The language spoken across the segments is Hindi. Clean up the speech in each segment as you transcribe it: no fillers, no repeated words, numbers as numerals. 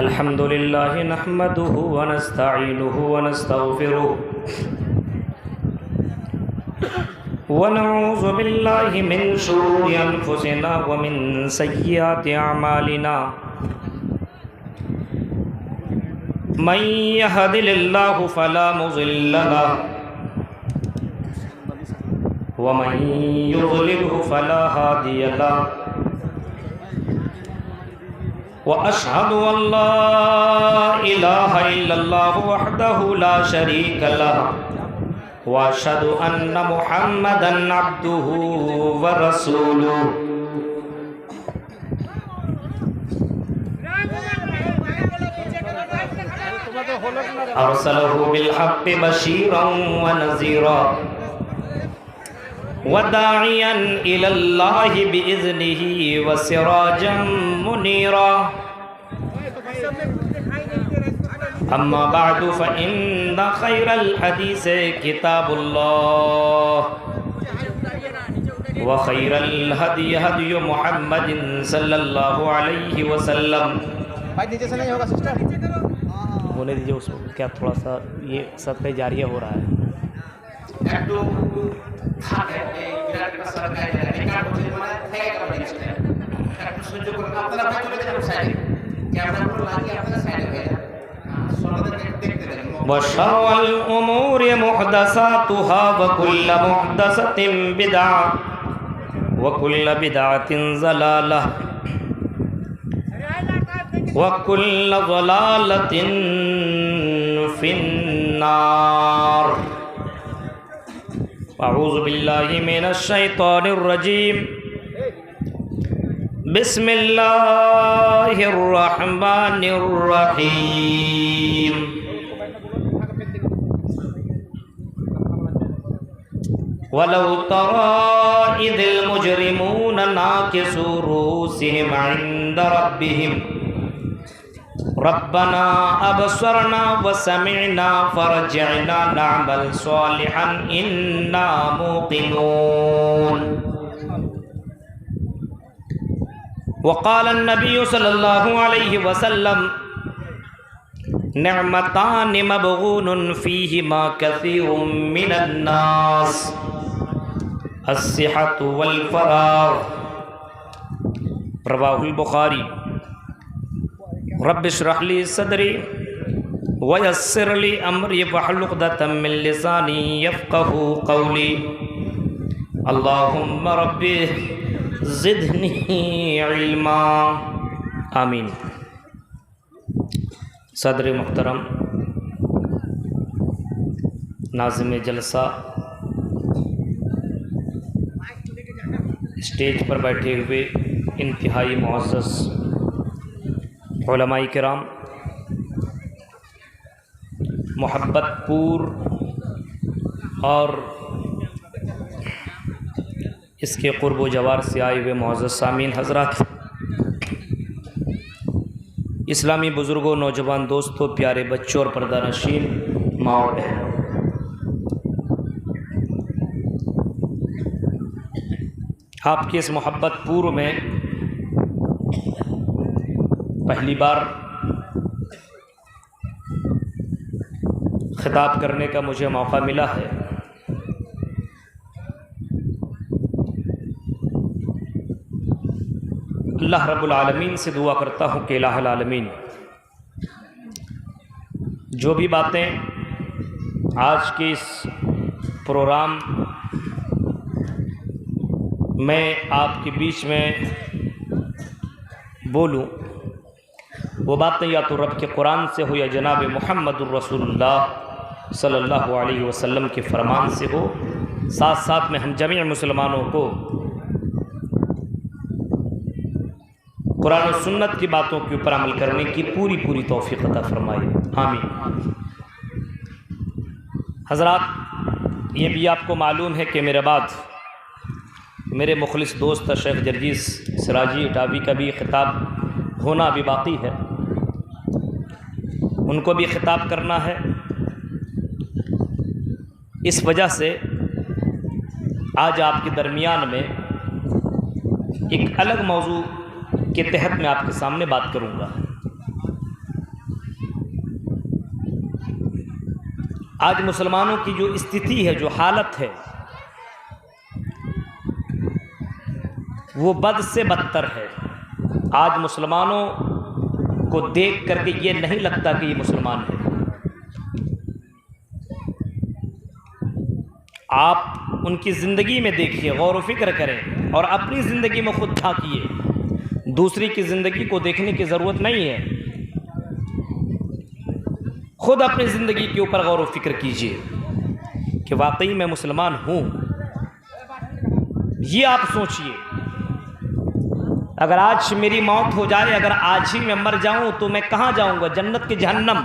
अल्हम्दुलिल्लाहि नहमदुहु व नस्तईनुहु व नस्तगफिरुहु व नऊज़ु बिल्लाहि मिन शुरूरि अनफुसिना व मिन सय्यिआति अमालिना मन यहदिल्लाहु फला मुज़िल्ल लहु व मन युज़लिल्हु फला हादिय लहु व अशहदु अल्ला इलाहा इल्लल्लाहु वहदहु ला शरीक लहु व अशहदु अन्न मुहम्मदन अब्दुहु व रसूलुहु अरसलहु बिल हक़्क़ि बशीरन व नज़ीरा व दाइयन इलल्लाहि बिइज़्निहि व सिराजम मुनीरा अम्मा बअदु फ़इन्न खैरल हदीस किताबुल्लाह व खैरल हदी हदी मुहम्मदिन सल्लल्लाहु अलैहि वसल्लम। भाई नीचे से नहीं होगा सिस्टर, होने दीजिए उसको, क्या थोड़ा सा ये सदक़े जारिया हो रहा है। वशर्रुल उमूरि मुहदसातुहा व कुल्लु मुहदसतिन बिदअह व कुल्लु बिदअतिन ज़लालह व कुल्लु ज़लालतिन फिन्नार। अऊज़ु बिल्लाहि मिनश शैतानिर रजीम। बिस्मिल्लाहिर रहमानिर रहीम। वलौ तरा इज़िल मुजरिमूना नाकिसू रूसिहिम इंद रब्बिहिम रब्बना अबसरना व समिअना फरजिअना नअमल सालिहन इन्ना मूक़िनून। वक़ाल अन्नबिय्यु सल्लल्लाहु अलैहि वसल्लम निअमतानि मबगूनुन फ़ीहिमा कसीरुम मिनन नास अस्सिहतु वल फ़राग़। रवाहुल बुखारी। रब्बि इश्रह ली सदरी व यस्सिर ली अमरी वहलुल उक़दतम मिन लिसानी यफ़क़हू क़ौली। अल्लाहुम्मा रब्बि ज़िदनी इल्मा। आमीन। सदर मुहतरम, नाज़िम जलसा, स्टेज पर बैठे हुए इंतहाई मुअज़्ज़ज़ उलमाए किराम, मोहब्बतपूर और इसके क़ुर्ब व जवार से आए हुए मुअज़्ज़ज़ सामीन हज़रात, इस्लामी बुज़ुर्गों, नौजवान दोस्तों, प्यारे बच्चों और पर्दानशीन माँ और बहनों, आपके इस मोहब्बतपूर में पहली बार खिताब करने का मुझे मौका मिला है। अल्लाह रब्बुल आलमीन से दुआ करता हूँ कि इलाहुल आलमीन जो भी बातें आज के इस प्रोग्राम में आपके बीच में बोलूँ, वो बातें या तो रब के कुरान से हो या जनाब मुहम्मदुर रसूलुल्लाह सल्लल्लाहु अलैहि वसल्लम के फरमान से हो। साथ साथ में हम जमीअ मुसलमानों को कुरान और सुन्नत की बातों के ऊपर अमल करने की पूरी तौफीक अता फरमाए। आमीन। हज़रात, ये भी आपको मालूम है कि मेरे बाद मेरे मुखलिस दोस्त शेख जर्जीस सिराजी इटावी का भी ख़िताब होना अभी बाकी है, उनको भी ख़िताब करना है। इस वजह से आज आपके दरमियान में एक अलग मौजू के तहत मैं आपके सामने बात करूंगा। आज मुसलमानों की जो स्थिति है, जो हालत है, वो बद से बदतर है। आज मुसलमानों को देख करके ये नहीं लगता कि ये मुसलमान है। आप उनकी ज़िंदगी में देखिए, गौर व फिक्र करें और अपनी ज़िंदगी में खुद झांकिए। दूसरी की ज़िंदगी को देखने की ज़रूरत नहीं है, खुद अपनी ज़िंदगी के ऊपर गौर व फिक्र कीजिए कि वाकई मैं मुसलमान हूँ। ये आप सोचिए, अगर आज मेरी मौत हो जाए, अगर आज ही मैं मर जाऊं तो मैं कहाँ जाऊंगा, जन्नत की जहन्नम?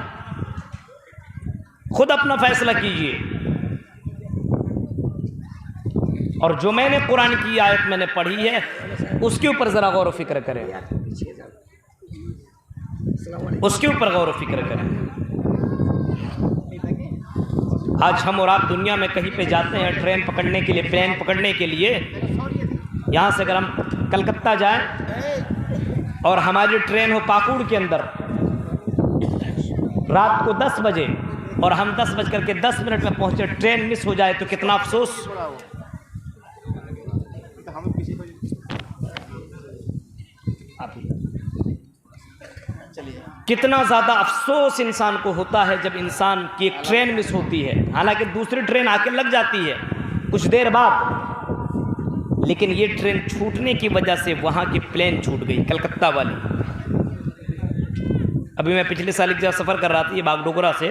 खुद अपना फैसला कीजिए। और जो मैंने कुरान की आयत मैंने पढ़ी है उसके ऊपर ज़रा गौर व फिक्र करें, उसके ऊपर गौर व फिक्र करें। आज हम और आप दुनिया में कहीं पे जाते हैं ट्रेन पकड़ने के लिए, प्लेन पकड़ने के लिए, यहाँ से अगर हम कलकत्ता जाएं और हमारी ट्रेन हो पाकुड़ के अंदर रात को 10 बजे और हम 10:10 में पहुँचे, ट्रेन मिस हो जाए तो कितना अफसोस। कितना ज़्यादा अफसोस इंसान को होता है जब इंसान की एक ट्रेन मिस होती है। हालांकि दूसरी ट्रेन आके लग जाती है कुछ देर बाद, लेकिन ये ट्रेन छूटने की वजह से वहाँ की प्लेन छूट गई, कलकत्ता वाली। अभी मैं पिछले साल एक जगह सफ़र कर रहा था, ये बागडोगरा से,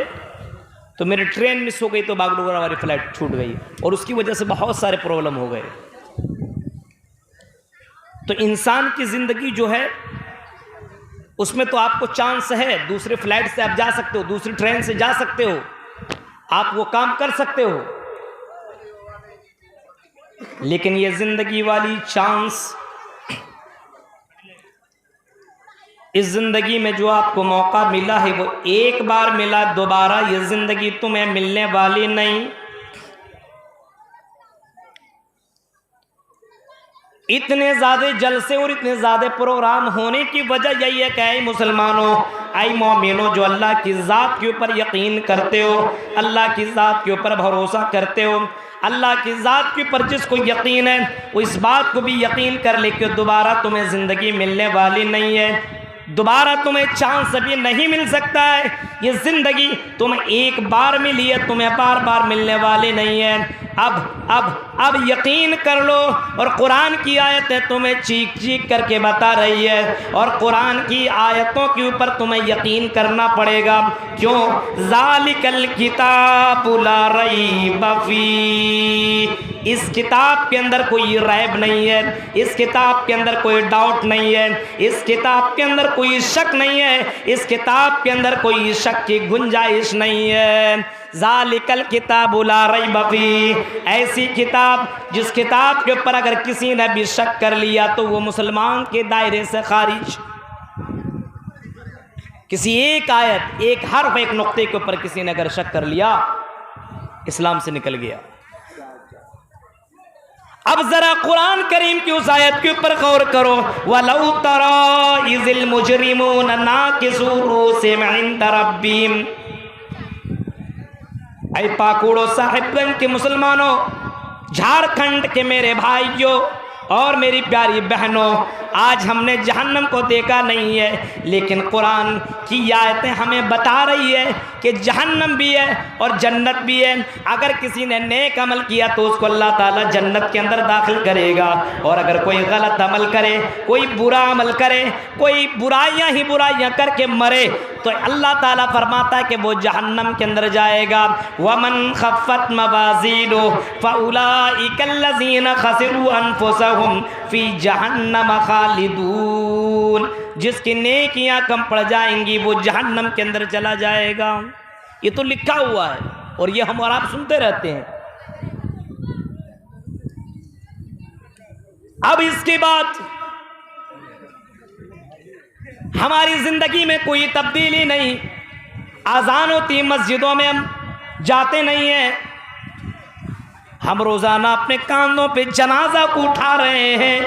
तो मेरी ट्रेन मिस हो गई तो बागडोगरा वाली फ़्लाइट छूट गई और उसकी वजह से बहुत सारे प्रॉब्लम हो गए। तो इंसान की ज़िंदगी जो है उसमें तो आपको चांस है, दूसरे फ्लाइट से आप जा सकते हो, दूसरी ट्रेन से जा सकते हो, आप वो काम कर सकते हो, लेकिन ये जिंदगी वाली चांस, इस जिंदगी में जो आपको मौका मिला है वो एक बार मिला, दोबारा ये जिंदगी तुम्हें मिलने वाली नहीं। इतने ज़्यादा जलसे और इतने ज़्यादा प्रोग्राम होने की वजह यही है कि ऐ मुसलमानों, ऐ मोमिनों, जो अल्लाह की ज़ात के ऊपर यकीन करते हो, अल्लाह की ज़ात के ऊपर भरोसा करते हो, अल्लाह की ज़ात के ऊपर जिसको यकीन है वो इस बात को भी यकीन कर ले कि दोबारा तुम्हें ज़िंदगी मिलने वाली नहीं है, दोबारा तुम्हें चांस अभी नहीं मिल सकता है। ये ज़िंदगी तुम्हें एक बार मिली है, तुम्हें बार बार मिलने वाली नहीं है। अब यकीन कर लो। और कुरान की आयतें तुम्हें चीख चीख करके बता रही है और कुरान की आयतों के ऊपर तुम्हें यकीन करना पड़ेगा। क्यों? ज़ालिकल किताबु ला रैब फीह, इस किताब के अंदर कोई रैब नहीं है, इस किताब के अंदर कोई डाउट नहीं है, इस किताब के अंदर कोई शक नहीं है, इस किताब के अंदर कोई शक की गुंजाइश नहीं है। ज़ालिकल किताबु ला रैब फीह, ऐसी किताब जिस किताब के ऊपर अगर किसी ने भी शक कर लिया तो वो मुसलमान के दायरे से खारिज। किसी एक आयत, एक हर्फ, एक नुक्ते के ऊपर किसी ने अगर शक कर लिया, इस्लाम से निकल गया। अब जरा कुरान करीम की उस आयत के ऊपर गौर करो, वलौ तरा इज़िल मुजरिमून नाकिसू रूसिहिम इंद रब्बिहिम। ऐ पाकुड़ो साहिबगंज के मुसलमानों, झारखंड के मेरे भाइयों और मेरी प्यारी बहनों, आज हमने जहन्नम को देखा नहीं है, लेकिन कुरान की आयतें हमें बता रही है कि जहन्नम भी है और जन्नत भी है। अगर किसी ने नेक अमल किया तो उसको अल्लाह ताला जन्नत के अंदर दाखिल करेगा, और अगर कोई गलत अमल करे, कोई बुरा अमल करे, कोई बुराइयां ही बुराइयां करके मरे, तो अल्लाह ताला फरमाता है कि वो जहन्नम के अंदर जाएगा। वमन खफ़्फ़त मवाज़ीनुहु फ़उलाइकल्लज़ीना खसिरू अनफुसहुम फ़ी जहन्नम खालिदून, जिसकी नेकियां कम पड़ जाएंगी वो जहन्नम के अंदर चला जाएगा। ये तो लिखा हुआ है और ये हम और आप सुनते रहते हैं। अब इसके बाद हमारी जिंदगी में कोई तब्दीली नहीं। आज़ान होती मस्जिदों में हम जाते नहीं हैं, हम रोज़ाना अपने कांधों पे जनाजा को उठा रहे हैं,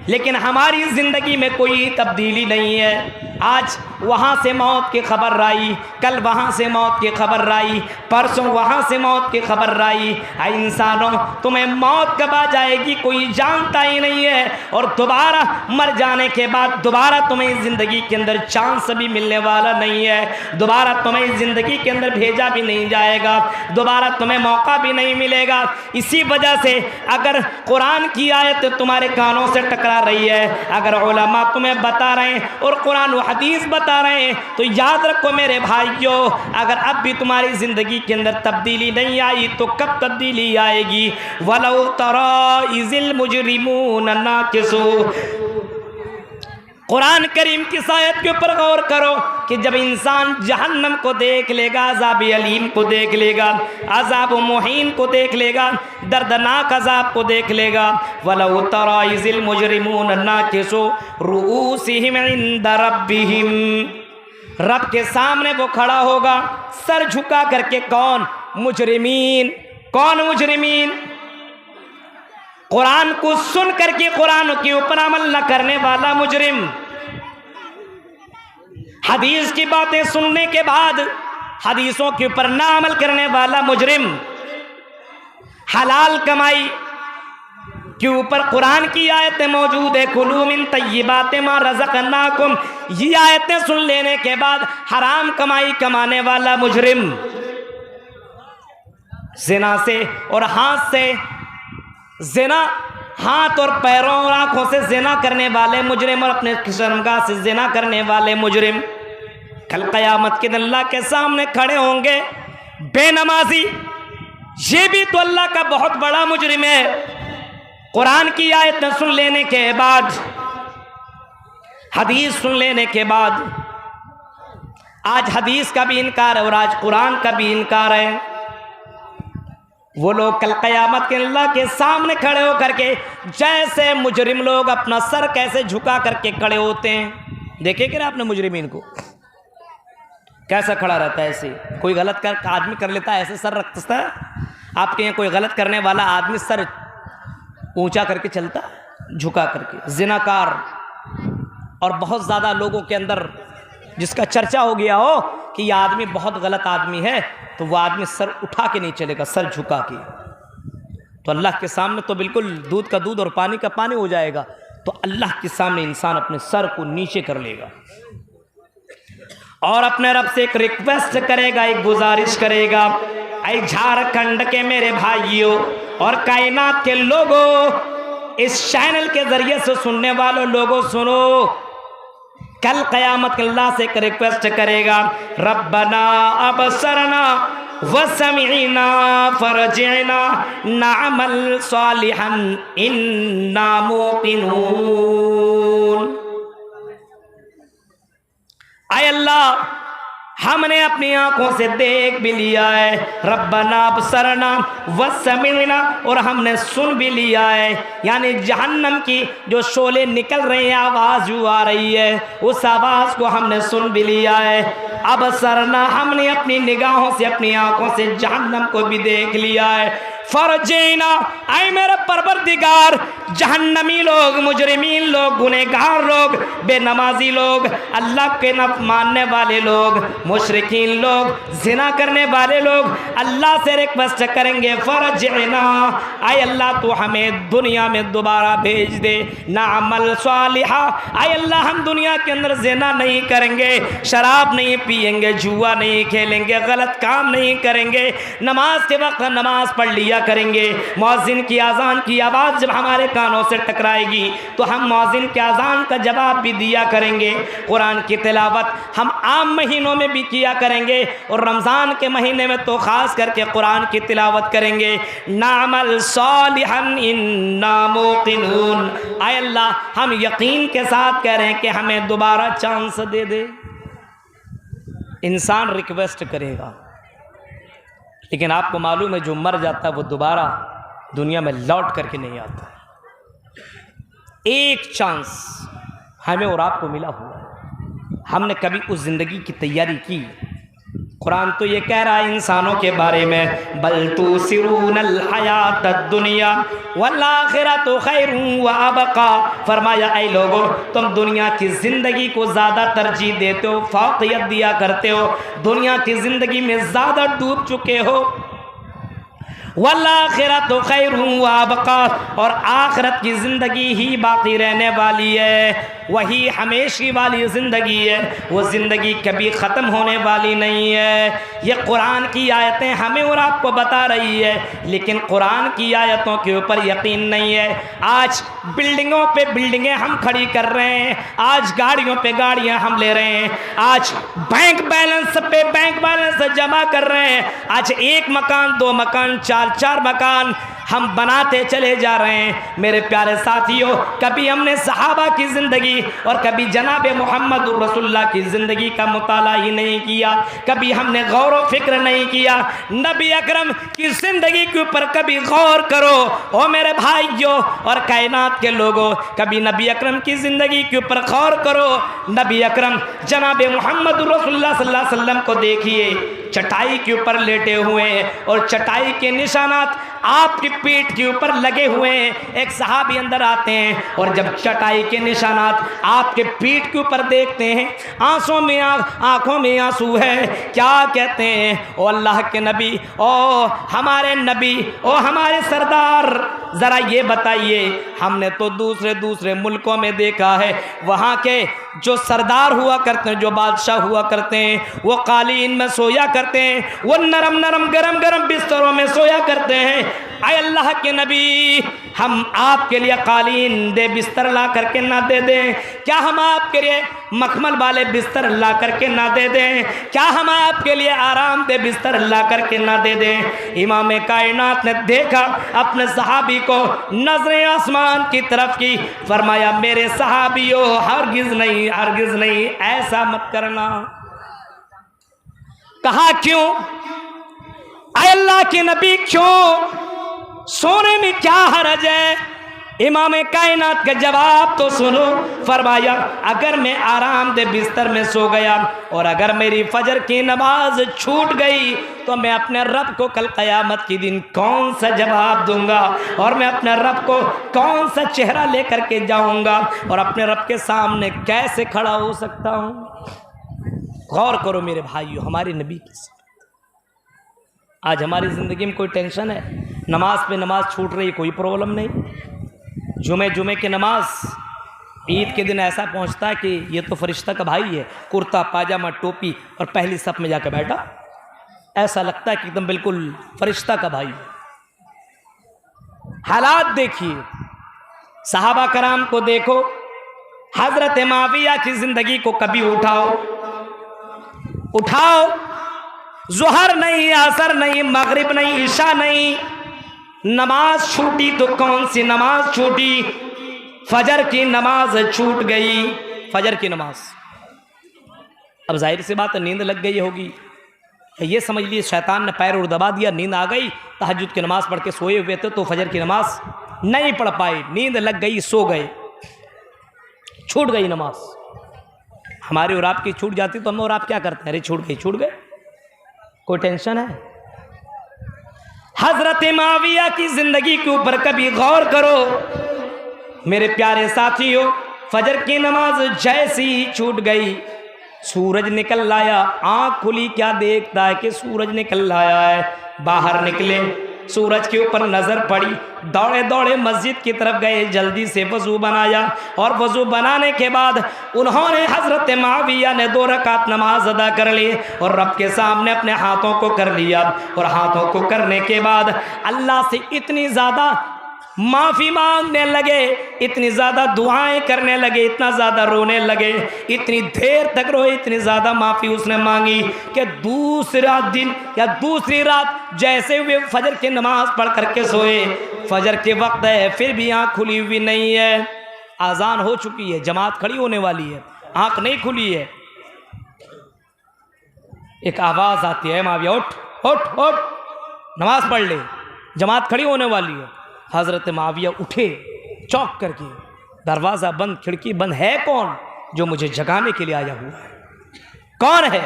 लेकिन हमारी ज़िंदगी में कोई तब्दीली नहीं है। आज वहाँ से मौत की खबर आई, कल वहाँ से मौत की खबर आई, परसों वहाँ से मौत की खबर आई। इंसानों, तुम्हें मौत कब आ जाएगी कोई जानता ही नहीं है, और दोबारा मर जाने के बाद दोबारा तुम्हें ज़िंदगी के अंदर चांस भी मिलने वाला नहीं है, दोबारा तुम्हें ज़िंदगी के अंदर भेजा भी नहीं जाएगा, दोबारा तुम्हें मौका भी नहीं मिलेगा। इसी वजह से अगर कुरान की आयत तुम्हारे कानों से टकरा रही है, अगर उलमा तुम्हें बता रहे हैं और कुरान व हदीस बता रहे हैं, तो याद रखो मेरे भाइयों, अगर अब भी तुम्हारी ज़िंदगी के अंदर तब्दीली नहीं आई तो कब तब्दीली आएगी। वलौ तरा इज़िल मुजरिमून नाकिसू, कुरान करीम की आयत के ऊपर गौर करो कि जब इंसान जहन्नम को देख लेगा, अज़ाब अलीम को देख लेगा, अज़ाब मुहीन को देख लेगा, दर्दनाक अज़ाब को देख लेगा। वलौ तरा इज़िल मुजरिमून नाकिसू रुऊसिहिम इंद रब्बिहिम, रब के सामने वो खड़ा होगा सर झुका करके। कौन? मुजरिमीन। कौन मुजरिमीन? कुरान को सुन करके कुरान के ऊपर अमल न करने वाला मुजरिम, हदीस की बातें सुनने के बाद हदीसों के ऊपर ना अमल करने वाला मुजरिम, हलाल कमाई के ऊपर कुरान की आयतें मौजूद है, कुलू मिन तय्यिबाति मा रज़क़नाकुम, ये आयतें सुन लेने के बाद हराम कमाई कमाने वाला मुजरिम, ज़िना से और हाथ से ज़िना, हाथ और पैरों और आंखों से ज़िना करने वाले मुजरिम, और अपने शर्मगाह से ज़िना करने वाले मुजरिम कल क़यामत के दिन अल्लाह के सामने खड़े होंगे। बेनमाजी, ये भी तो अल्लाह का बहुत बड़ा मुजरिम है। कुरान की आयत सुन लेने के बाद, हदीस सुन लेने के बाद, आज हदीस का भी इनकार है और आज कुरान का भी इनकार है। वो लोग कल क़यामत के अल्लाह के सामने खड़े होकर के, जैसे मुजरिम लोग अपना सर कैसे झुका करके खड़े होते हैं, देखे क्या आपने मुजरिमीन को कैसा खड़ा रहता है? ऐसे कोई गलत कर आदमी कर लेता है, ऐसे सर रखता है। आपके यहाँ कोई गलत करने वाला आदमी सर ऊंचा करके चलता, झुका करके। जिनाकार, और बहुत ज़्यादा लोगों के अंदर जिसका चर्चा हो गया हो कि यह आदमी बहुत गलत आदमी है, तो वह आदमी सर उठा के नहीं चलेगा, सर झुका के। तो अल्लाह के सामने तो बिल्कुल दूध का दूध और पानी का पानी हो जाएगा। तो अल्लाह के सामने इंसान अपने सर को नीचे कर लेगा और अपने रब से एक रिक्वेस्ट करेगा, एक गुजारिश करेगा। ऐ झारखंड के मेरे भाइयों और कायनात के लोगों, इस चैनल के जरिए से सुनने वालों लोगों, सुनो, कल क़यामत अल्लाह से एक रिक्वेस्ट करेगा, रब्बना अबसरना वसमिअना फरजिअना नअमल सालिहन इन्ना मूक़िनून। आय अल्लाह, हमने अपनी आंखों से देख भी लिया है, रब्बना अबसरना वसमिअना, और हमने सुन भी लिया है, यानी जहन्नम की जो शोले निकल रहे हैं, आवाज़ जो आ रही है, उस आवाज़ को हमने सुन भी लिया है। अबसरना, हमने अपनी निगाहों से, अपनी आंखों से जहन्नम को भी देख लिया है। फरजीना, आए मेरे परवरदिगार, जहन्नमी लोग, मुजरिमीन लोग, गुनहगार लोग, बेनमाजी लोग, अल्लाह के न मानने वाले लोग, मुशरिकीन लोग, जिना करने वाले लोग अल्लाह से रिक्वेस्ट करेंगे, फरजीना, आए अल्लाह तो हमें दुनिया में दोबारा भेज दे, ना अमल सालिहा, आए अल्लाह हम दुनिया के अंदर जिना नहीं करेंगे, शराब नहीं पिएंगे, जुआ नहीं खेलेंगे, गलत काम नहीं करेंगे, नमाज के वक्त नमाज पढ़ लिया करेंगे। मौज़िन की आज़ान की आवाज़ जब हमारे कानों से टकराएगी तो हम मौज़िन के आज़ान का जवाब भी दिया करेंगे। कुरान की तिलावत हम आम महीनों में भी किया करेंगे और रमज़ान के महीने में तो ख़ास करके कुरान की तिलावत करेंगे। नामल सालिहन इन्ना मूक़िनून, आय अल्लाह हम यकीन के साथ कह रहे हैं कि हमें दोबारा चांस दे दे। इंसान रिक्वेस्ट करेगा, लेकिन आपको मालूम है जो मर जाता है वो दोबारा दुनिया में लौट करके नहीं आता। एक चांस हमें और आपको मिला हुआ है, हमने कभी उस ज़िंदगी की तैयारी की? कुरान तो ये कह रहा है इंसानों के बारे में, बल तुसिरूनल हयातद दुनिया वल आखिरतु खैरुन व अबका। फरमाया ऐ लोगों, तुम दुनिया की ज़िंदगी को ज़्यादा तरजीह देते हो, फौक़ियत दिया करते हो, दुनिया की ज़िंदगी में ज़्यादा डूब चुके हो। वल आखिरतु खैरुन व अबका, और आखिरत की ज़िंदगी ही बाकी रहने वाली है, वही हमेशा वाली ज़िंदगी है, वो ज़िंदगी कभी ख़त्म होने वाली नहीं है। ये कुरान की आयतें हमें और आपको बता रही है, लेकिन कुरान की आयतों के ऊपर यकीन नहीं है। आज बिल्डिंगों पे बिल्डिंगें हम खड़ी कर रहे हैं, आज गाड़ियों पे गाड़ियां हम ले रहे हैं, आज बैंक बैलेंस पे बैंक बैलेंस जमा कर रहे हैं, आज एक मकान, दो मकान, चार मकान हम बनाते चले जा रहे हैं। मेरे प्यारे साथियों, कभी हमने सहाबा की ज़िंदगी और कभी जनाब मोहम्मद रसूलुल्लाह की ज़िंदगी का मुताला ही नहीं किया, कभी हमने गौर व फिक्र नहीं किया। नबी अकरम की ज़िंदगी के ऊपर कभी गौर करो ओ मेरे भाइयों और कायनात के लोगों, कभी नबी अकरम की ज़िंदगी के ऊपर गौर करो। नबी अकरम जनाब मोहम्मद रसूलुल्लाह सल्लल्लाहु अलैहि वसल्लम को देखिए, चटाई के ऊपर लेटे हुए हैं और चटाई के निशानात आपकी पीठ के ऊपर लगे हुए हैं। एक सहाबी अंदर आते हैं और जब चटाई के निशानात आपके पीठ के ऊपर देखते हैं, आंखों में आंसू है, क्या कहते हैं, ओ अल्लाह के नबी, ओ हमारे नबी, ओ हमारे सरदार, ज़रा ये बताइए, हमने तो दूसरे मुल्कों में देखा है, वहाँ के जो सरदार हुआ करते हैं, जो बादशाह हुआ करते हैं, वो कालीन में सोया करते हैं, वो नरम गरम बिस्तरों में सोया करते हैं। आए अल्लाह के नबी, हम आपके लिए कालीन दे बिस्तर ला करके ना दे दें? क्या हम आपके लिए मखमल वाले बिस्तर ला करके ना दे दें? क्या हम आपके लिए आराम दे बिस्तर ला करके ना दे दें? इमाम कायनात ने देखा अपने सहाबी को, नजरें आसमान की तरफ की, फरमाया मेरे सहाबियों, हरगिज़ नहीं ऐसा मत करना। कहा क्यों? आए अल्लाह के नबी, क्यों? सोने में क्या हरज है? इमाम कायनात का जवाब तो सुनो। फरमाया अगर मैं आराम दे बिस्तर में सो गया और अगर मेरी फजर की नमाज छूट गई तो मैं अपने रब को कल क़यामत के दिन कौन सा जवाब दूंगा, और मैं अपने रब को कौन सा चेहरा लेकर के जाऊंगा, और अपने रब के सामने कैसे खड़ा हो सकता हूं। गौर करो मेरे भाइयों, हमारे नबी की सिफत। आज हमारी ज़िंदगी में कोई टेंशन है? नमाज पे नमाज छूट रही, कोई प्रॉब्लम नहीं। जुमे की नमाज ईद के दिन ऐसा पहुंचता है कि ये तो फरिश्ता का भाई है, कुर्ता पाजामा टोपी और पहली सफ में जाकर बैठा, ऐसा लगता है कि एकदम बिल्कुल फरिश्ता का भाई। हालात देखिए, सहाबा कराम को देखो, हजरत माविया की जिंदगी को कभी उठाओ, ज़ोहर नहीं, असर नहीं, मगरिब नहीं, ईशा नहीं, नमाज छूटी तो कौन सी नमाज छूटी? फजर की नमाज छूट गई, फजर की नमाज। अब जाहिर सी बात है, नींद लग गई होगी, ये समझ लिए शैतान ने पैर और दबा दिया, नींद आ गई, तहज्जुद की नमाज पढ़ के सोए हुए थे तो फजर की नमाज नहीं पढ़ पाए, नींद लग गई, सो गए, छूट गई नमाज। हमारी और आपकी छूट जाती तो हम और आप क्या करते हैं? अरे छूट गए, कोई टेंशन है? हजरत माविया की जिंदगी के ऊपर कभी गौर करो मेरे प्यारे साथियों। फजर की नमाज जैसी ही छूट गई, सूरज निकल आया, आंख खुली, क्या देखता है कि सूरज निकल आया है। बाहर निकले, सूरज के ऊपर नजर पड़ी, दौड़े मस्जिद की तरफ गए, जल्दी से वजू बनाया, और वजू बनाने के बाद उन्होंने हजरत माविया ने 2 रकात नमाज अदा कर ली और रब के सामने अपने हाथों को कर लिया, और हाथों को करने के बाद अल्लाह से इतनी ज़्यादा माफ़ी मांगने लगे, इतनी ज़्यादा दुआएं करने लगे, इतना ज़्यादा रोने लगे, इतनी देर तक रोए, इतनी ज़्यादा माफ़ी उसने मांगी कि दूसरा दिन या दूसरी रात जैसे वे फजर की नमाज पढ़ करके सोए, फजर के वक्त है फिर भी आँख खुली हुई नहीं है, आज़ान हो चुकी है, जमात खड़ी होने वाली है, आँख नहीं खुली है। एक आवाज़ आती है, माविया उठ, नमाज पढ़ ले, जमात खड़ी होने वाली है। हज़रत माविया उठे चौंक करके, दरवाज़ा बंद, खिड़की बंद, है कौन जो मुझे जगाने के लिए आया हुआ है? कौन है?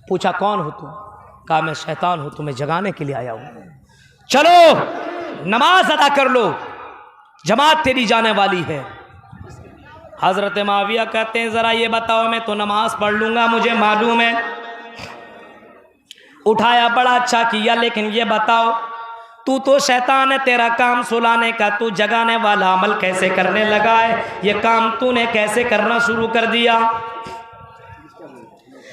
पूछा कौन हो तुम? कहा मैं शैतान हूँ, तुम्हें जगाने के लिए आया हूँ। चलो नमाज अदा कर लो, जमात तेरी जाने वाली है। हजरत माविया कहते हैं ज़रा ये बताओ, मैं तो नमाज पढ़ लूँगा, मुझे मालूम है। उठाया, बड़ा अच्छा किया, लेकिन ये बताओ तू तो शैतान है, तेरा काम सुलाने का, तू जगाने वाला अमल कैसे करने लगा है? ये काम तूने कैसे करना शुरू कर दिया?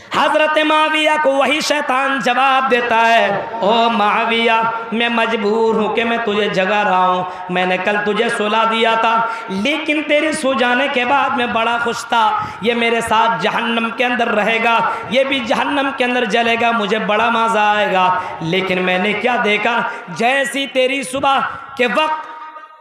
हजरत माविया को वही शैतान जवाब देता है, ओ माविया मैं मजबूर हूँ कि मैं तुझे जगा रहा हूँ। मैंने कल तुझे सुला दिया था, लेकिन तेरे सो जाने के बाद मैं बड़ा खुश था। ये मेरे साथ जहन्नम के अंदर रहेगा, ये भी जहन्नम के अंदर जलेगा, मुझे बड़ा मज़ा आएगा। लेकिन मैंने क्या देखा, जैसी तेरी सुबह के वक्त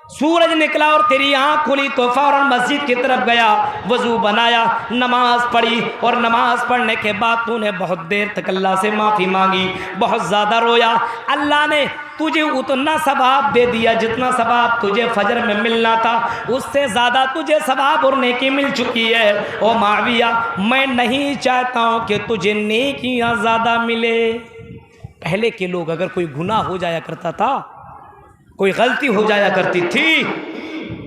सूरज निकला और तेरी आँख खुली तो फौरन मस्जिद की तरफ गया, वज़ू बनाया, नमाज पढ़ी, और नमाज पढ़ने के बाद तूने बहुत देर तक अल्लाह से माफ़ी मांगी, बहुत ज़्यादा रोया। अल्लाह ने तुझे उतना सवाब दे दिया जितना सवाब तुझे फजर में मिलना था, उससे ज़्यादा तुझे सवाब और नेकी मिल चुकी है। ओ माविया मैं नहीं चाहता हूँ कि तुझे नेकियाँ ज़्यादा मिले। पहले के लोग अगर कोई गुनाह हो जाया करता था, कोई गलती हो जाया करती थी,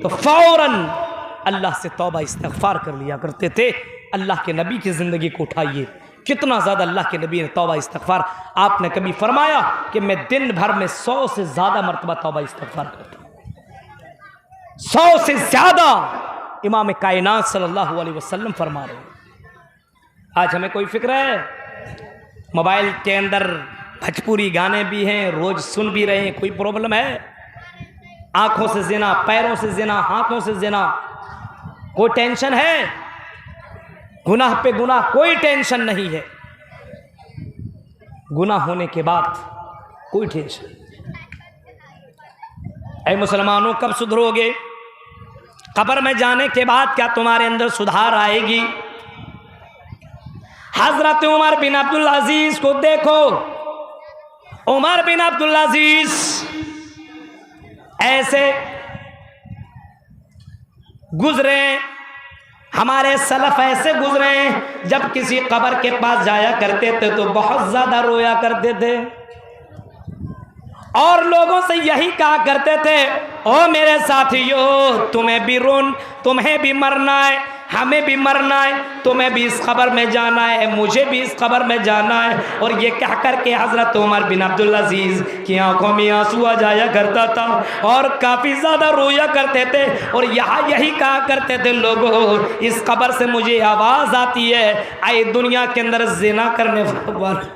तो फौरन अल्लाह से तौबा इस्तग़फ़ार कर लिया करते थे। अल्लाह के नबी की ज़िंदगी को उठाइए, कितना ज़्यादा अल्लाह के नबी ने तौबा इस्तग़फ़ार। आपने कभी फरमाया कि मैं दिन भर में 100 से ज़्यादा मरतबा तौबा इस्तग़फ़ार करता हूँ, 100 से ज़्यादा। इमाम कायनात सल्लल्लाहु अलैहि वसल्लम फरमा रहे हैं। आज हमें कोई फिक्र है? मोबाइल के अंदर भोजपुरी गाने भी हैं, रोज़ सुन भी रहे हैं, कोई प्रॉब्लम है? आँखों से ज़िना, पैरों से ज़िना, हाथों से ज़िना, कोई टेंशन है? गुनाह पे गुनाह, कोई टेंशन नहीं है। गुनाह होने के बाद कोई टेंशन नहीं। ऐ मुसलमानों, कब सुधरोगे? कब्र में जाने के बाद क्या तुम्हारे अंदर सुधार आएगी? हजरत उमर बिन अब्दुल अजीज को देखो। उमर बिन अब्दुल अजीज ऐसे गुजरे, हमारे सलफ ऐसे गुजरे, जब किसी कब्र के पास जाया करते थे तो बहुत ज़्यादा रोया करते थे, और लोगों से यही कहा करते थे, ओ मेरे साथियों तुम्हें भी मरना है, हमें भी मरना है, तुम्हें भी इस कब्र में जाना है, मुझे भी इस कब्र में जाना है। और ये कह करके हज़रत उमर बिन अब्दुल अजीज़ की आंखों में आंसू आ जाया करता था और काफ़ी ज़्यादा रोया करते थे, और यहाँ यही कहा करते थे, लोगों इस कब्र से मुझे आवाज़ आती है, आए दुनिया के अंदर जिना करने वालों,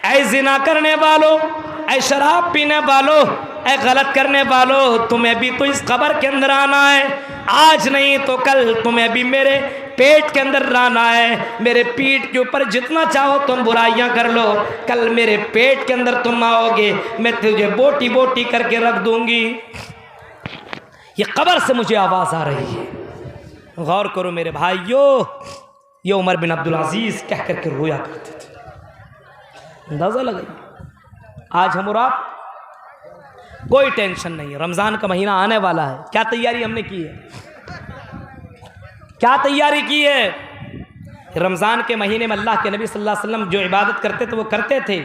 ऐ जिना करने वालों, ऐ शराब पीने वालों, ऐ गलत करने वालों, तुम्हें भी तो इस कब्र के अंदर आना है। आज नहीं तो कल तुम्हें भी मेरे पेट के अंदर रहना है। मेरे पीठ के ऊपर जितना चाहो तुम बुराइयां कर लो, कल मेरे पेट के अंदर तुम आओगे, मैं तुझे बोटी बोटी करके रख दूंगी। ये कब्र से मुझे आवाज़ आ रही है। गौर करो मेरे भाइयों, ये उमर बिन अब्दुल अजीज़ कह करके रोया करते थे। अंदाज़ा लगाइए, आज हम और आप कोई टेंशन नहीं है। रमज़ान का महीना आने वाला है, क्या तैयारी हमने की है? क्या तैयारी की है? रमज़ान के महीने में अल्लाह के नबी सल्लल्लाहु अलैहि वसल्लम जो इबादत करते थे वो करते थे,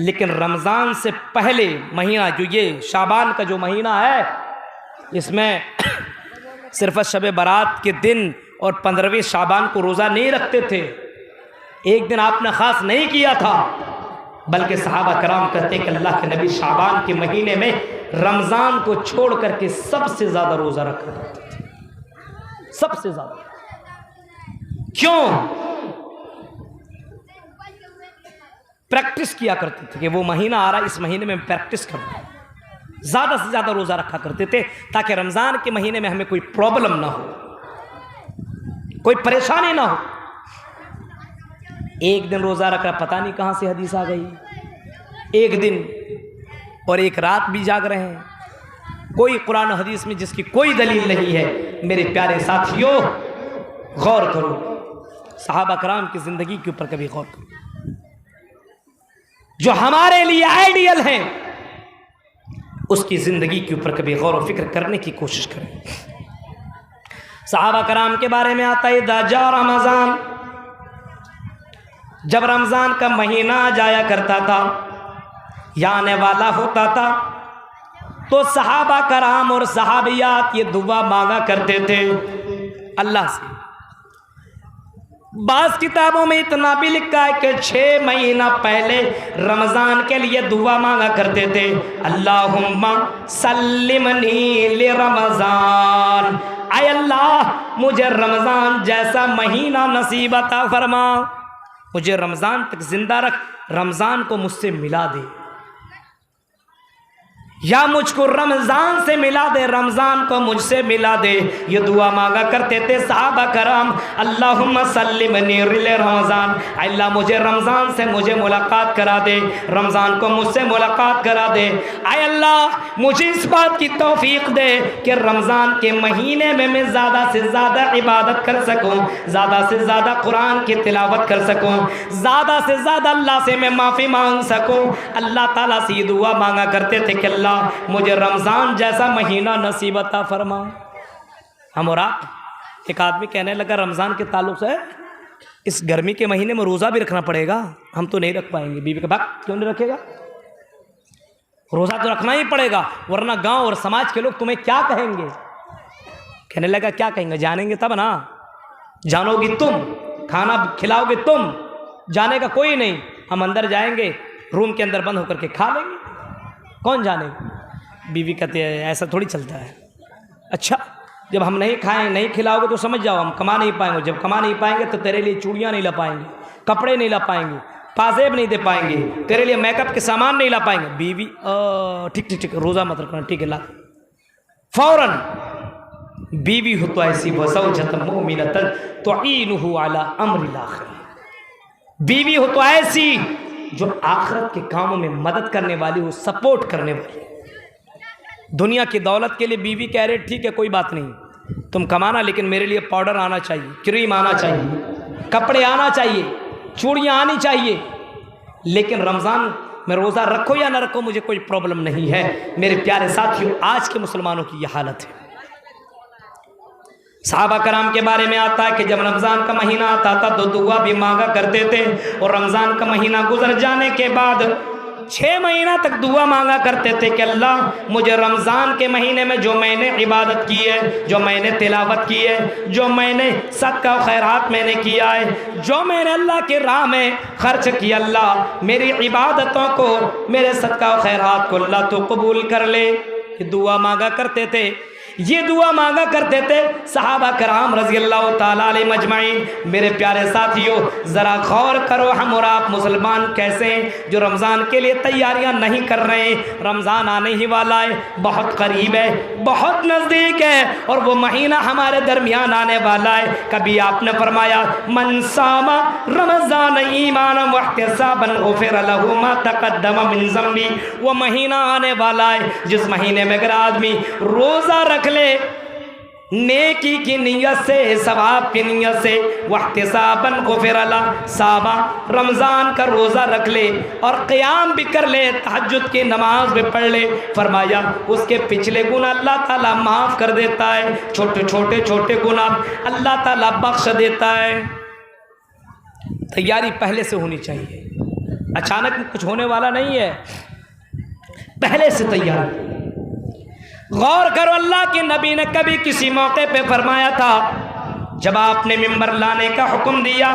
लेकिन रमज़ान से पहले महीना जो ये शाबान का जो महीना है, इसमें सिर्फ शब बारात के दिन और 15वें शाबान को रोज़ा नहीं रखते थे। एक दिन आपने ख़ास नहीं किया था, बल्कि सहाबा कराम कहते हैं कि अल्लाह के नबी शाबान के महीने में रमज़ान को छोड़ करके सबसे ज़्यादा रोज़ा रखा करते थे, सबसे ज़्यादा। क्यों? प्रैक्टिस किया करते थे कि वो महीना आ रहा है, इस महीने में प्रैक्टिस करना, ज़्यादा से ज़्यादा रोज़ा रखा करते थे, ताकि रमज़ान के महीने में हमें कोई प्रॉब्लम ना हो, कोई परेशानी ना हो। एक दिन रोज़ा रखा, पता नहीं कहाँ से हदीस आ गई, एक दिन और एक रात भी जाग रहे हैं, कोई कुरान हदीस में जिसकी कोई दलील नहीं है। मेरे प्यारे साथियों, गौर करो, सहाबा कराम की ज़िंदगी के ऊपर कभी गौर करो, जो हमारे लिए आइडियल हैं, उसकी ज़िंदगी के ऊपर कभी गौर व फिक्र करने की कोशिश करें। सहाबा कराम के बारे में आता है, इज़ा जा रमज़ान, जब रमज़ान का महीना आ जाया करता था या आने वाला होता था तो सहाबा कराम और सहाबियात ये दुआ मांगा करते थे अल्लाह से। बास किताबों में इतना भी लिखा है कि 6 महीना पहले रमज़ान के लिए दुआ मांगा करते थे, अल्लाहुम्मा सल्लिमनी ले रमज़ान, आय अल्लाह मुझे रमज़ान जैसा महीना नसीब अता फरमा, मुझे रमज़ान तक जिंदा रख, रमज़ान को मुझसे मिला दे, या मुझको रमज़ान से मिला दे, रमज़ान को मुझसे मिला दे। ये दुआ मांगा करते थे सहाबा कराम, अल्लाहुम्मा सल्लिमनी लिल रमज़ान, अल्लाह मुझे रमज़ान से मुझे मुलाकात करा दे, रमज़ान को मुझसे मुलाकात करा दे। आय अल्लाह मुझे इस बात की तौफीक दे कि रमज़ान के महीने में मैं ज़्यादा से ज़्यादा इबादत कर सकूँ, ज़्यादा से ज़्यादा कुरान की तिलावत कर सकूँ, ज़्यादा से ज़्यादा अल्लाह से मैं माफ़ी मांग सकूँ। अल्लाह ताला से ये दुआ मांगा करते थे कि अल्लाह मुझे रमज़ान जैसा महीना नसीब अता फरमा। हम और आप, एक आदमी कहने लगा रमज़ान के ताल्लुक से इस गर्मी के महीने में रोज़ा भी रखना पड़ेगा, हम तो नहीं रख पाएंगे। बीवी का बात क्यों नहीं रखेगा, रोज़ा तो रखना ही पड़ेगा वरना गांव और समाज के लोग तुम्हें क्या कहेंगे। कहने लगा क्या कहेंगे, जानेंगे तब ना, जानोगी तुम, खाना खिलाओगे तुम, जाने का कोई नहीं। हम अंदर जाएंगे, रूम के अंदर बंद होकर के खा लेंगे, कौन जाने। बीवी कहते हैं ऐसा थोड़ी चलता है। अच्छा जब हम नहीं खाएं नहीं खिलाओगे तो समझ जाओ हम कमा नहीं पाएंगे, जब कमा नहीं पाएंगे तो तेरे लिए चूड़ियाँ नहीं ला पाएंगे, कपड़े नहीं ला पाएंगे, पाजेब नहीं दे पाएंगे, तेरे लिए मेकअप के सामान नहीं ला पाएंगे। बीवी ठीक ठीक ठीक, रोज़ा मत रखना, ठीक है ला। फौरन बीवी हो तो ऐसी वज़ौजतन मुमिनतन तुईनुहु अला अम्रिल आखिर, बीवी हो तो ऐसी जो आखिरत के कामों में मदद करने वाली हो, सपोर्ट करने वाली। दुनिया की दौलत के लिए बीवी कह रहे ठीक है कोई बात नहीं, तुम कमाना, लेकिन मेरे लिए पाउडर आना चाहिए, क्रीम आना चाहिए, कपड़े आना चाहिए, चूड़ियाँ आनी चाहिए, लेकिन रमज़ान में रोज़ा रखो या ना रखो मुझे कोई प्रॉब्लम नहीं है। मेरे प्यारे साथियों, आज के मुसलमानों की यह हालत है। सहाबा कराम के बारे में आता है कि जब रमज़ान का महीना आता था तो दुआ भी मांगा करते थे, और रमज़ान का महीना गुजर जाने के बाद 6 महीना तक दुआ मांगा करते थे कि अल्लाह मुझे रमज़ान के महीने में जो मैंने इबादत की है, जो मैंने तिलावत की है, जो मैंने सदका और खैरात मैंने किया है, जो मैंने अल्लाह के राह में खर्च किया, अल्लाह मेरी इबादतों को, मेरे सदका और खैरात को अल्लाह तो कबूल कर ले। ये दुआ मांगा करते थे, ये दुआ मांगा करते थे सहाबा कराम रज़ी अल्लाह ताला अलैहिम अजमाइन। मेरे प्यारे साथियों, ज़रा गौर करो हम और आप मुसलमान कैसे हैं जो रमज़ान के लिए तैयारियां नहीं कर रहे हैं। रमज़ान आने ही वाला है, बहुत करीब है, बहुत नज़दीक है, और वो महीना हमारे दरमियान आने वाला है। कभी आपने फरमाया मन सामा रमज़ान ईमानन वहतिसाबन गुफ़िर लहू मा तक़द्दम मिन ज़म्बी। वो महीना आने वाला है जिस महीने में अगर आदमी रोज़ा रख ले नेकी की नियत से, सवाब की नियत से, वहतिसाबन गुफ़िर लहू, साबा रमज़ान का रोज़ा रख ले और क़याम भी कर ले, तहज्जुद की नमाज भी पढ़ ले, फरमाया उसके पिछले गुनाह अल्लाह ताला माफ़ कर देता है, छोटे छोटे छोटे गुनाह अल्लाह ताला बख्श देता है। तैयारी पहले से होनी चाहिए, अचानक कुछ होने वाला नहीं है, पहले से तैयारी। गौर करो, अल्लाह के नबी ने कभी किसी मौके पे फरमाया था, जब आपने मिंबर लाने का हुक्म दिया,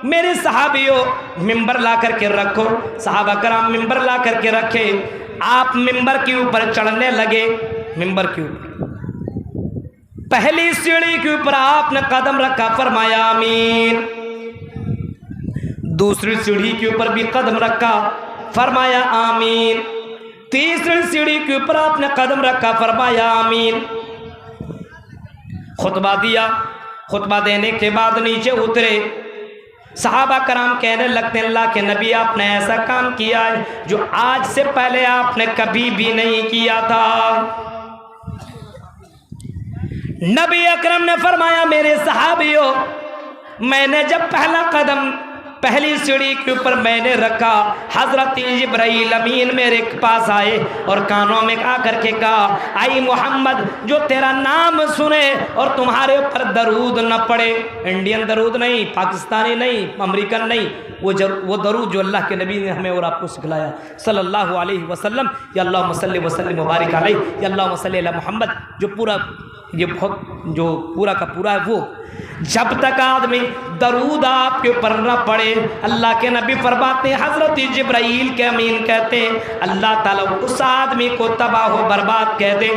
मेरे सहाबियों मिंबर ला करके रखो, सहाबा कराम मिंबर ला करके रखे, आप मिंबर के ऊपर चढ़ने लगे, मिंबर के ऊपर पहली सीढ़ी के ऊपर आपने कदम रखा, फरमाया आमीन। दूसरी सीढ़ी के ऊपर भी कदम रखा, फरमाया आमीन। तीसरी सीढ़ी के ऊपर आपने कदम रखा, फरमाया आमीन। खुतबा दिया, खुतबा देने के बाद नीचे उतरे, सहाबा कराम कहने लगते अल्लाह के नबी आपने ऐसा काम किया है जो आज से पहले आपने कभी भी नहीं किया था। नबी अकरम ने फरमाया मेरे सहाबियों, मैंने जब पहला कदम पहली सीढ़ी के ऊपर मैंने रखा, हजरत जिब्राइल अमीन मेरे पास आए और कानों में आ करके कहा, आई मोहम्मद, जो तेरा नाम सुने और तुम्हारे ऊपर दरूद न पड़े, इंडियन दरूद नहीं, पाकिस्तानी नहीं, अमेरिकन नहीं, वो दरूद जो अल्लाह के नबी ने हमें और आपको सिखलाया सल्लल्लाहु अलैहि वसल्लम, या अल्लाहुम्मा सल्लि व सल्लिम मुबारक अलैहि, या अल्लाहुम्मा सल्लि अला मोहम्मद, जो पूरा ये बहुत जो पूरा का पूरा है, वो जब तक आदमी दरूद आपके ऊपर न पड़े, अल्लाह के नबी फरमाते हैं, हजरत जिब्राइल के अमीन कहते हैं, अल्लाह ताला उस आदमी को तबाह बर्बाद कह दे,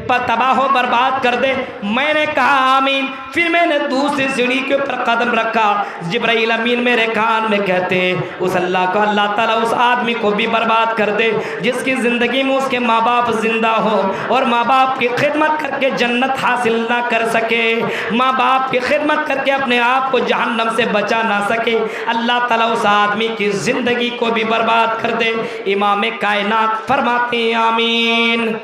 तबाह बर्बाद कर दे। मैंने कहा आमीन। फिर मैंने दूसरी सीढ़ी के ऊपर कदम रखा, जिब्राइल अमीन मेरे कान में कहते हैं, उस अल्लाह को अल्लाह ताला उस आदमी को भी बर्बाद कर दे जिसकी ज़िंदगी में उसके माँ बाप जिंदा हो और माँ बाप की खिदमत करके जन्नत हासिल ना कर सके, माँ बाप की खिदमत करके अपने आप को जहन्नम से बचा ना सके, अल्लाह ताला उस आदमी की ज़िंदगी को भी बर्बाद कर दे। इमाम कायनात फरमाते हैं आमीन।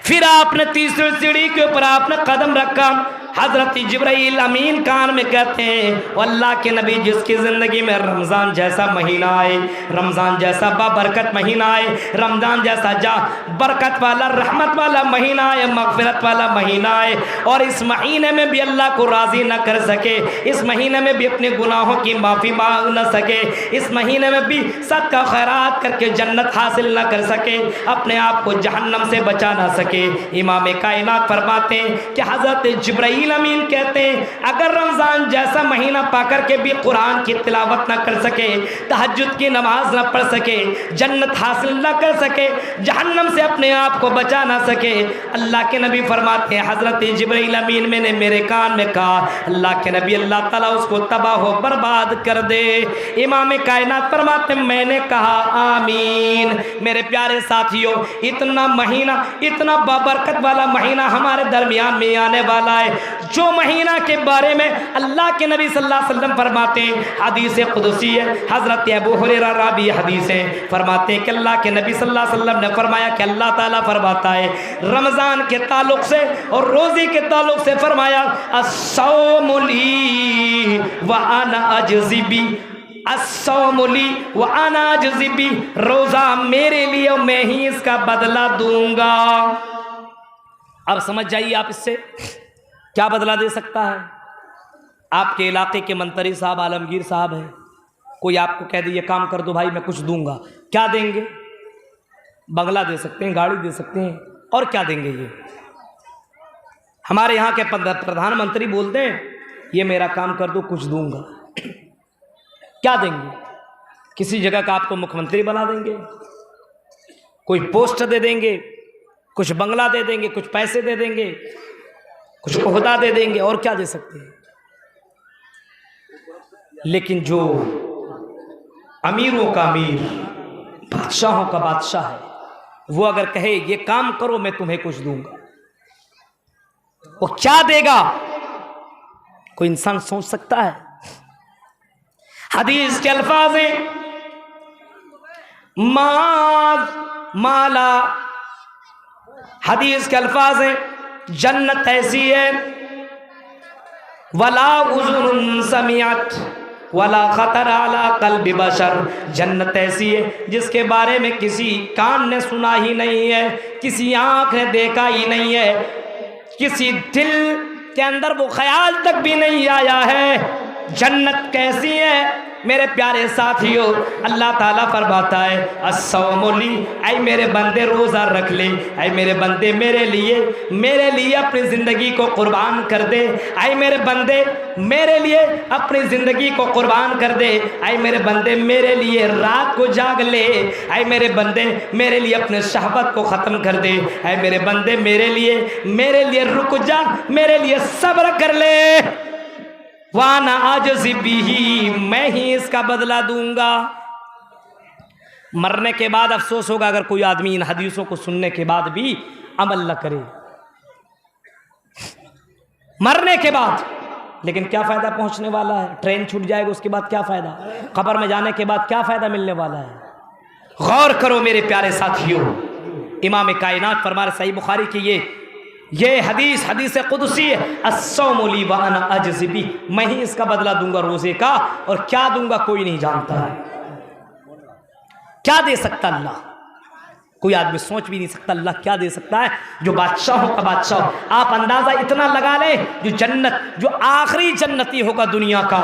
फिर आपने तीसरी सीढ़ी के ऊपर आपने कदम रखा, हजरत जिब्राइल अमीन कान में कहते हैं, अल्लाह के नबी जिसकी ज़िंदगी में रमज़ान जैसा महीना आए, रमज़ान जैसा बाबरकत महीना आए, रमज़ान जैसा बरकत वाला रहमत वाला महीना आए, मगफिरत वाला महीना आए, और इस महीने में भी अल्लाह को राज़ी न कर सके, इस महीने में भी अपने गुनाहों की माफ़ी मांग न सके, इस महीने में भी सदका खैरात करके जन्नत हासिल न कर सके, अपने आप को जहन्नम से बचा ना सके। इमाम कायनात फरमाते हैं कि हजरत जिब्राइल अमीन कहते हैं, अगर रमज़ान जैसा महीना पाकर के भी कुरान की तिलावत ना कर सके, तहज्जुद की नमाज ना पढ़ सके, जन्नत हासिल ना कर सके, जहन्नम से अपने आप को बचा ना सके, अल्लाह के नबी फरमाते हैं, हजरत जिब्राइल अमीन मैंने मेरे कान में कहा, अल्लाह के नबी अल्लाह ताला उसको तबाह बर्बाद कर दे। इमाम कायनात फरमाते हैं, मैंने कहा आमीन। मेरे प्यारे साथियों, इतना महीना, इतना बाबरकत वाला महीना हमारे दरमियान में आने वाला है, जो महीना के बारे में अल्लाह के नबी सल्लल्लाहु अलैहि वसल्लम फरमाते हैं, हदीस कुदसी है, हज़रत अबू हुरैरा रावी हदीस है, फरमाते हैं कि अल्लाह के नबी सल्लल्लाहु अलैहि वसल्लम ने फरमाया कि अल्लाह ताला फरमाता है रमज़ान के ताल्लुक़ से और रोज़ी के ताल्लुक़ से, फरमाया अस्सौमु ली व अना अजज़ी बी, अस्सौमु ली व अना अजज़ी बी, रोज़ा मेरे लिए और मैं ही इसका बदला दूंगा। अब समझ जाइए आप इससे क्या बदला दे सकता है। आपके इलाके के मंत्री साहब आलमगीर साहब हैं, कोई आपको कह दे ये काम कर दो भाई मैं कुछ दूंगा, क्या देंगे? बंगला दे सकते हैं, गाड़ी दे सकते हैं, और क्या देंगे? ये हमारे यहाँ के प्रधानमंत्री बोलते हैं ये मेरा काम कर दो कुछ दूंगा, क्या देंगे? किसी जगह का आपको मुख्यमंत्री बना देंगे, कोई पोस्ट दे देंगे, कुछ बंगला दे देंगे, कुछ पैसे दे देंगे, कुछ ओहदा दे देंगे, और क्या दे सकते हैं? लेकिन जो अमीरों का अमीर, बादशाहों का बादशाह है, वो अगर कहे ये काम करो मैं तुम्हें कुछ दूंगा, वो क्या देगा कोई इंसान सोच सकता है? हदीस के अल्फाज हैं, माला, हदीस के अल्फाज हैं, जन्नत ऐसी है वला उज़ुन समियत वला खतर अला क़ल्बि बशर, जन्नत ऐसी है जिसके बारे में किसी कान ने सुना ही नहीं है, किसी आँख ने देखा ही नहीं है, किसी दिल के अंदर वो ख्याल तक भी नहीं आया है। जन्नत कैसी है मेरे प्यारे साथियों? अल्लाह ताला फरमाता है अस्सौमु ली, ऐ मेरे बंदे रोज़ा रख ले, ऐ मेरे बंदे मेरे लिए अपनी ज़िंदगी को कुर्बान कर दे, ऐ मेरे बंदे मेरे लिए अपनी ज़िंदगी को कुर्बान कर दे, ऐ मेरे बंदे मेरे लिए रात को जाग ले, ऐ मेरे बंदे मेरे लिए अपने शहवत को ख़त्म कर दे, ऐ मेरे बंदे मेरे लिए रुक जा, मेरे लिए सब्र कर ले, वाना आजिज़ बिही, मैं ही इसका बदला दूंगा। मरने के बाद अफसोस होगा अगर कोई आदमी इन हदीसों को सुनने के बाद भी अमल न करे, मरने के बाद। लेकिन क्या फ़ायदा पहुंचने वाला है? ट्रेन छूट जाएगा उसके बाद क्या फ़ायदा? कब्र में जाने के बाद क्या फ़ायदा मिलने वाला है? गौर करो मेरे प्यारे साथियों, इमाम कायनात फरमा रहे, सही बुखारी की ये ये हदीस कुदसी है, अस्सौमु ली व अना अजज़ी बिही, मैं ही इसका बदला दूंगा रोजे का, और क्या दूंगा कोई नहीं जानता है। क्या दे सकता अल्लाह, कोई आदमी सोच भी नहीं सकता अल्लाह क्या दे सकता है। जो बादशाहों का बादशाह, आप अंदाजा इतना लगा ले, जो जन्नत, जो आखिरी जन्नती होगा दुनिया का,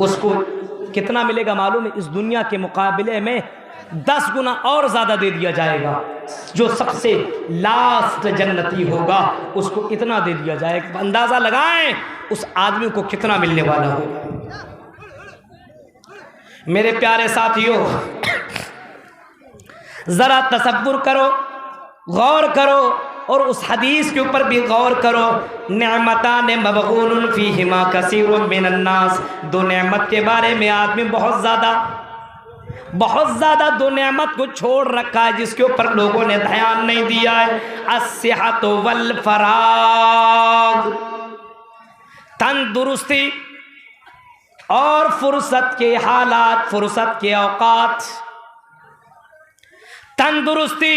उसको कितना मिलेगा मालूम है? इस दुनिया के मुकाबले में 10 गुना और ज्यादा दे दिया जाएगा। जो सबसे लास्ट जन्नती होगा उसको इतना दे दिया जाएगा। अंदाजा लगाएं उस आदमी को कितना मिलने वाला होगा। मेरे प्यारे साथियों, जरा तसव्वुर करो, गौर करो, और उस हदीस के ऊपर भी गौर करो। नेमतान मबगूनुन फीहिमा कसीरुम मिनन नास, दो नेमत के बारे में आदमी बहुत ज़्यादा दो नेमत को छोड़ रखा है जिसके ऊपर लोगों ने ध्यान नहीं दिया है। अस्सिहत वल फराग, तंदुरुस्ती और फुर्सत के हालात, फुर्सत के औकात। तंदुरुस्ती,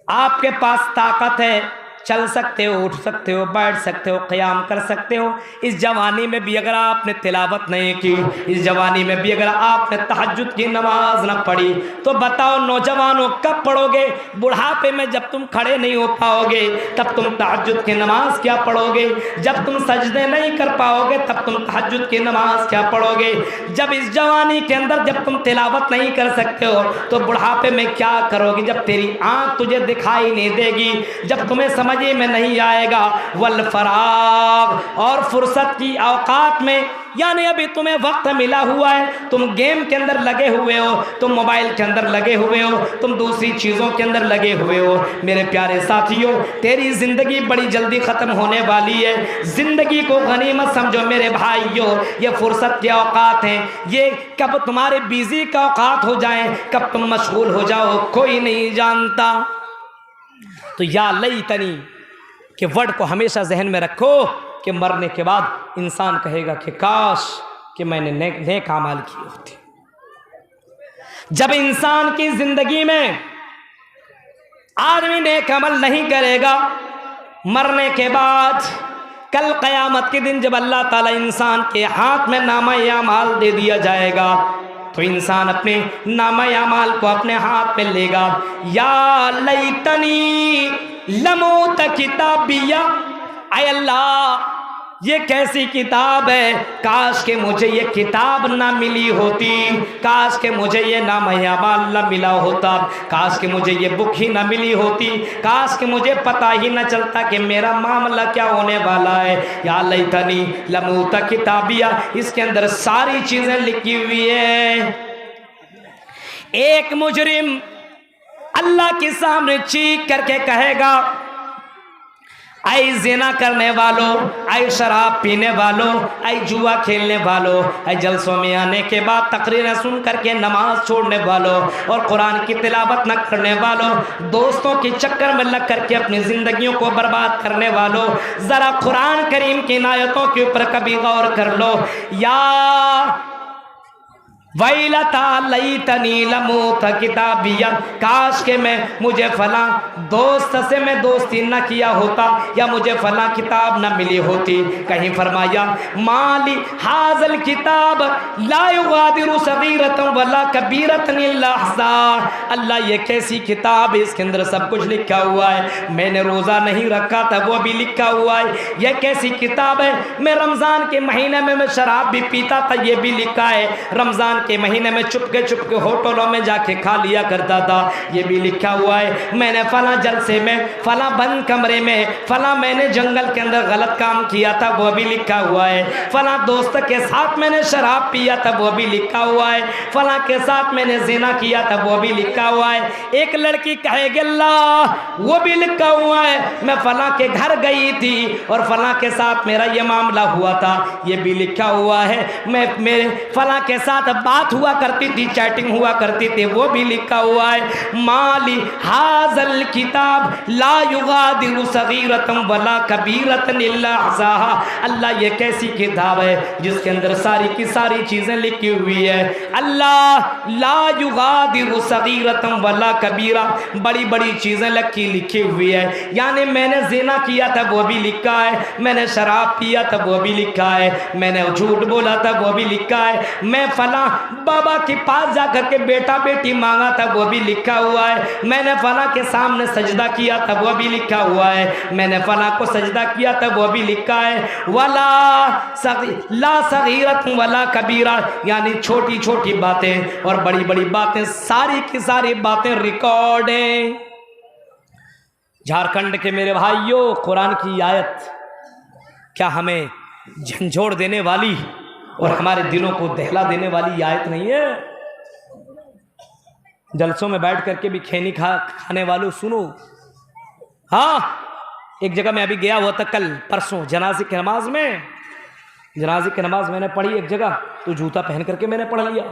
आपके पास ताकत है, चल सकते हो, उठ सकते हो, बैठ सकते हो, क़याम कर सकते हो। इस जवानी में भी अगर आपने तिलावत नहीं की, इस जवानी में भी अगर आपने तहज्जुद की नमाज न पढ़ी, तो बताओ नौजवानों कब पढ़ोगे? बुढ़ापे में जब तुम खड़े नहीं हो पाओगे तब तुम तहज्जुद की नमाज क्या पढ़ोगे? जब तुम सजदे नहीं कर पाओगे तब तुम तहज्जुद की नमाज क्या पढ़ोगे? जब इस जवानी के अंदर जब तुम तिलावत नहीं कर सकते हो तो बुढ़ापे में क्या करोगे? जब तेरी आँख तुझे दिखाई नहीं देगी, जब तुम्हें समझ में नहीं आएगा। वल फराग, और फुर्सत की औकात में, यानी अभी तुम्हें वक्त मिला हुआ है, तुम गेम के अंदर लगे हुए हो, तुम मोबाइल के अंदर लगे हुए हो, तुम दूसरी चीज़ों के अंदर लगे हुए हो। मेरे प्यारे साथियों, तेरी ज़िंदगी बड़ी जल्दी ख़त्म होने वाली है। ज़िंदगी को गनीमत समझो मेरे भाइयों। ये फुर्सत के औकात हैं, ये कब तुम्हारे बिजी का औकात हो जाए, कब तुम मशगूल हो जाओ, कोई नहीं जानता। तो या लईतनी के वर्ड को हमेशा जहन में रखो कि मरने के बाद इंसान कहेगा कि काश कि मैंने नेक अमाल किए होते। जब इंसान की जिंदगी में आदमी नेक अमल नहीं करेगा, मरने के बाद कल क़यामत के दिन जब अल्लाह ताला इंसान के हाथ में नामा-ए अमाल दे दिया जाएगा, तो इंसान अपने नामा-ए अमाल को अपने हाथ में लेगा। या लैतनी लमूत किताबिया, आय अल्लाह ये कैसी किताब है, काश के मुझे ये किताब ना मिली होती, काश के मुझे ये नामा-ए अमाल ना मिला होता, काश के मुझे ये बुक ही ना मिली होती, काश के मुझे पता ही ना चलता कि मेरा मामला क्या होने वाला है। या लैतनी लमूत किताबिया, इसके अंदर सारी चीज़ें लिखी हुई है। एक मुजरिम अल्लाह के सामने चीख करके कहेगा, ऐ ज़िना करने वालों, ऐ शराब पीने वालों, ऐ जुआ खेलने वालों, ऐ जलसों में आने के बाद तकरीरें सुन करके नमाज छोड़ने वालों और कुरान की तिलावत न करने वालों, दोस्तों के चक्कर में लग करके अपनी ज़िंदगियों को बर्बाद करने वालों, ज़रा कुरान करीम की आयतों के ऊपर कभी गौर कर लो। या वैलता लैतनी लमूत किताबिया, काश के मैं मुझे फला दोस्त से मैं दोस्ती न किया होता, या मुझे फला किताब न मिली होती। कहीं फरमाया माली हाजल किताब ला युगादिरु सगीरतन वला कबीरतन इल्ला अहसा, अल्लाह ये कैसी किताब है, इसके अंदर सब कुछ लिखा हुआ है, मैंने रोज़ा नहीं रखा था वो भी लिखा हुआ है। यह कैसी किताब है, मैं रमज़ान के महीने में मैं शराब भी पीता था, ये भी लिखा है, रमज़ान के महीने में चुपके होटलों में जाके खा लिया करता था, ये भी लिखा हुआ है, मैंने फला जलसे में, फला बंद कमरे में, फला मैंने जंगल के अंदर गलत काम किया था, वो भी लिखा हुआ है, फला दोस्त के साथ मैंने शराब पिया था, वो भी लिखा हुआ है, फला के साथ मैंने ज़िना किया था, वो भी लिखा हुआ है। एक लड़की कहेगी अल्लाह वो भी लिखा हुआ है, मैं फला के घर गई थी और फला के साथ मेरा ये मामला हुआ था, ये भी लिखा हुआ है, मैं मेरे फला के साथ बात हुआ करती थी, चैटिंग हुआ करती थी, वो भी लिखा हुआ है माली हाजल किताब ला युगादिरु सगीरतम वला कबीरतन इल्ला अहसाहा। अल्लाह ये कैसी किताब है जिसके अंदर सारी की सारी चीज़ें लिखी हुई है। अल्लाह ला युगादिरु सगीरतम वला कबीरा, बड़ी बड़ी चीज़ें लिखी हुई है। यानी मैंने ज़िना किया था वो भी लिखा है, मैंने शराब पिया था वो भी लिखा है, मैंने झूठ बोला था वो भी लिखा है, मैं फला बाबा के पास जाकर के बेटा बेटी मांगा था वो भी लिखा हुआ है, मैंने फला के सामने सजदा किया था वो भी लिखा हुआ है, मैंने फला को सजदा किया था वो भी लिखा है। वला ला सगीरत वला कबीरा, यानी छोटी छोटी बातें और बड़ी बड़ी बातें, सारी की सारी बातें रिकॉर्ड हैं। झारखंड के मेरे भाइयों, कुरान की आयत क्या हमें झंझोड़ देने वाली और हमारे दिलों को दहला देने वाली आयत नहीं है? जलसों में बैठ करके भी खैनी खाने वालों सुनो। हाँ, एक जगह मैं अभी गया हुआ था कल परसों जनाजे की नमाज में, जनाजे की नमाज मैंने पढ़ी एक जगह, तो जूता पहन करके मैंने पढ़ लिया।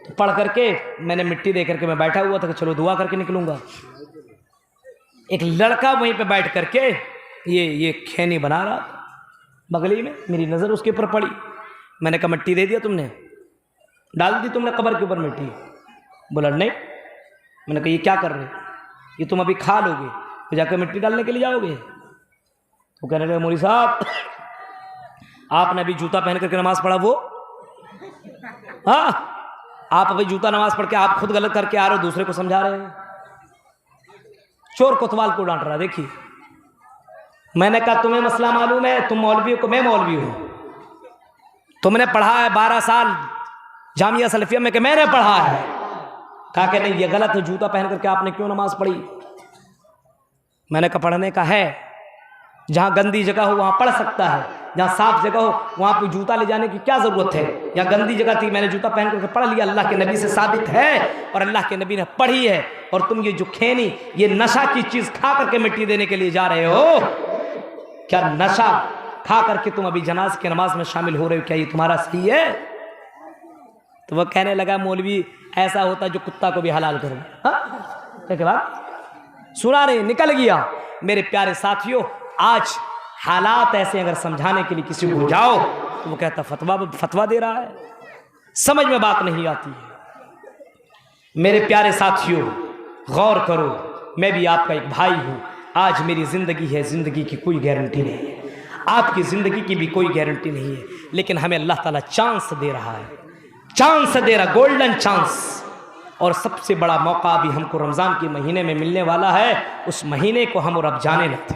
तो पढ़ करके मैंने मिट्टी दे करके मैं बैठा हुआ था कि चलो दुआ करके निकलूंगा। एक लड़का वहीं पे बैठ करके ये खैनी बना रहा था बगली में, मेरी नज़र उसके ऊपर पड़ी। मैंने कहा मिट्टी दे दिया तुमने, डाल दी तुमने कब्र के ऊपर मिट्टी? बोला नहीं। मैंने कहा ये क्या कर रहे, ये तुम अभी खा लोगे तो जाकर मिट्टी डालने के लिए जाओगे? तो कहने लगे मौलवी साहब आपने अभी जूता पहन करके नमाज पढ़ा वो? हाँ, आप अभी जूता नमाज पढ़ के आप खुद गलत करके आ रहे हो, दूसरे को समझा रहे हो। चोर कोतवाल को डांट रहा। देखिए, मैंने कहा तुम्हें मसला मालूम है, तुम मौलवी हो, मैं मौलवी हूं, तुमने पढ़ा है 12 साल जामिया सलफिया में कि मैंने पढ़ा है। कहा कि नहीं ये गलत है, जूता पहन करके आपने क्यों नमाज पढ़ी? मैंने कहा पढ़ने का है, जहां गंदी जगह हो वहां पढ़ सकता है, जहां साफ जगह हो वहां पे जूता ले जाने की क्या जरूरत है? यहाँ गंदी जगह थी, मैंने जूता पहन करके पढ़ लिया, अल्लाह के नबी से साबित है और अल्लाह के नबी ने पढ़ी है। और तुम ये जो खैनी, ये नशा की चीज खा करके मिट्टी देने के लिए जा रहे हो, क्या नशा खा करके तुम अभी जनाज की नमाज में शामिल हो रहे हो, क्या ये तुम्हारा सही है? तो वह कहने लगा मौलवी ऐसा होता है जो कुत्ता को भी हलाल करो। हाँ, क्या बात सुना नहीं, निकल गया। मेरे प्यारे साथियों, आज हालात ऐसे, अगर समझाने के लिए किसी को जाओ तो वो कहता फतवा दे रहा है, समझ में बात नहीं आती है। मेरे प्यारे साथियों, गौर करो, मैं भी आपका एक भाई हूं। आज मेरी जिंदगी है, जिंदगी की कोई गारंटी नहीं है, आपकी जिंदगी की भी कोई गारंटी नहीं है, लेकिन हमें अल्लाह ताला चांस दे रहा है, चांस दे रहा, गोल्डन चांस। और सबसे बड़ा मौका भी हमको रमज़ान के महीने में मिलने वाला है, उस महीने को हम और अब जाने लगते।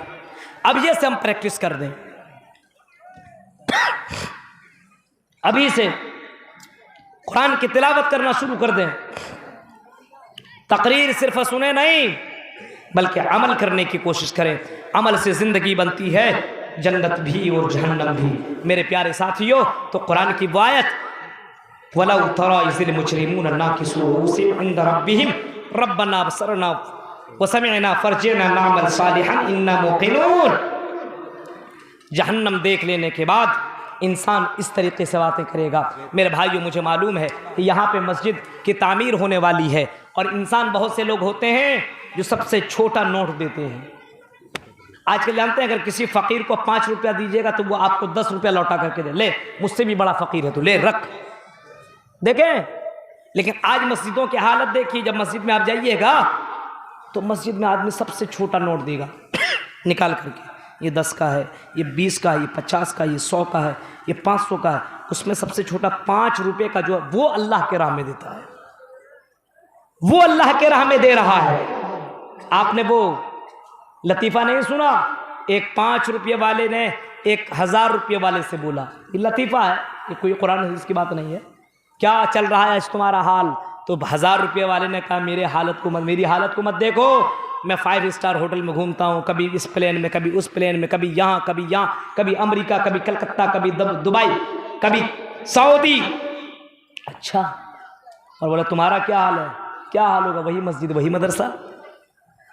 अब ये से हम प्रैक्टिस कर दें, अभी से कुरान की तिलावत करना शुरू कर दें। तकरीर सिर्फ सुने नहीं, बल्कि अमल करने की कोशिश करें। अमल से ज़िंदगी बनती है, जन्नत भी और जहन्नम भी। मेरे प्यारे साथियों, तो कुरान की वायत वलौ तरा इज़िल मुजरिमून नाकिसू रुऊसिहिम इंद रब्बिहिम रब्बना अबसरना व समिअना फरजिअना नअमल सालिहन इन्ना मूक़िनून। जहन्नम देख लेने के बाद इंसान इस तरीके से बातें करेगा। मेरे भाइयों, मुझे मालूम है कि यहाँ पे मस्जिद की तामीर होने वाली है, और इंसान बहुत से लोग होते हैं जो सबसे छोटा नोट देते हैं। आजकल जानते हैं, अगर किसी फ़कीर को 5 रुपया दीजिएगा तो वो आपको 10 रुपया लौटा करके दे, ले मुझसे भी बड़ा फ़कीर है तो ले रख, देखें। लेकिन आज मस्जिदों की हालत देखिए, जब मस्जिद में आप जाइएगा तो मस्जिद में आदमी सबसे छोटा नोट देगा निकाल करके, ये 10 का है, ये 20 का है, ये 50 का, ये 100 का है, ये 500 का है। उसमें सबसे छोटा 5 रुपये का जो है वो अल्लाह के राह में देता है, वो अल्लाह के राह में दे रहा है। आपने वो लतीफ़ा नहीं सुना, एक 5 रुपये वाले ने 1000 रुपये वाले से बोला, ये लतीफ़ा है, ये कोई कुरान हदीस की बात नहीं है। क्या चल रहा है आज तुम्हारा हाल? तो 1000 रुपये वाले ने कहा मेरी हालत को मत देखो, मैं 5 स्टार होटल में घूमता हूँ, कभी इस प्लेन में, कभी उस प्लेन में, कभी यहाँ, कभी अमेरिका, कभी कलकत्ता, कभी दुबई, कभी सऊदी। अच्छा, और बोला तुम्हारा क्या हाल है? क्या हाल होगा? वही मस्जिद, वही मदरसा।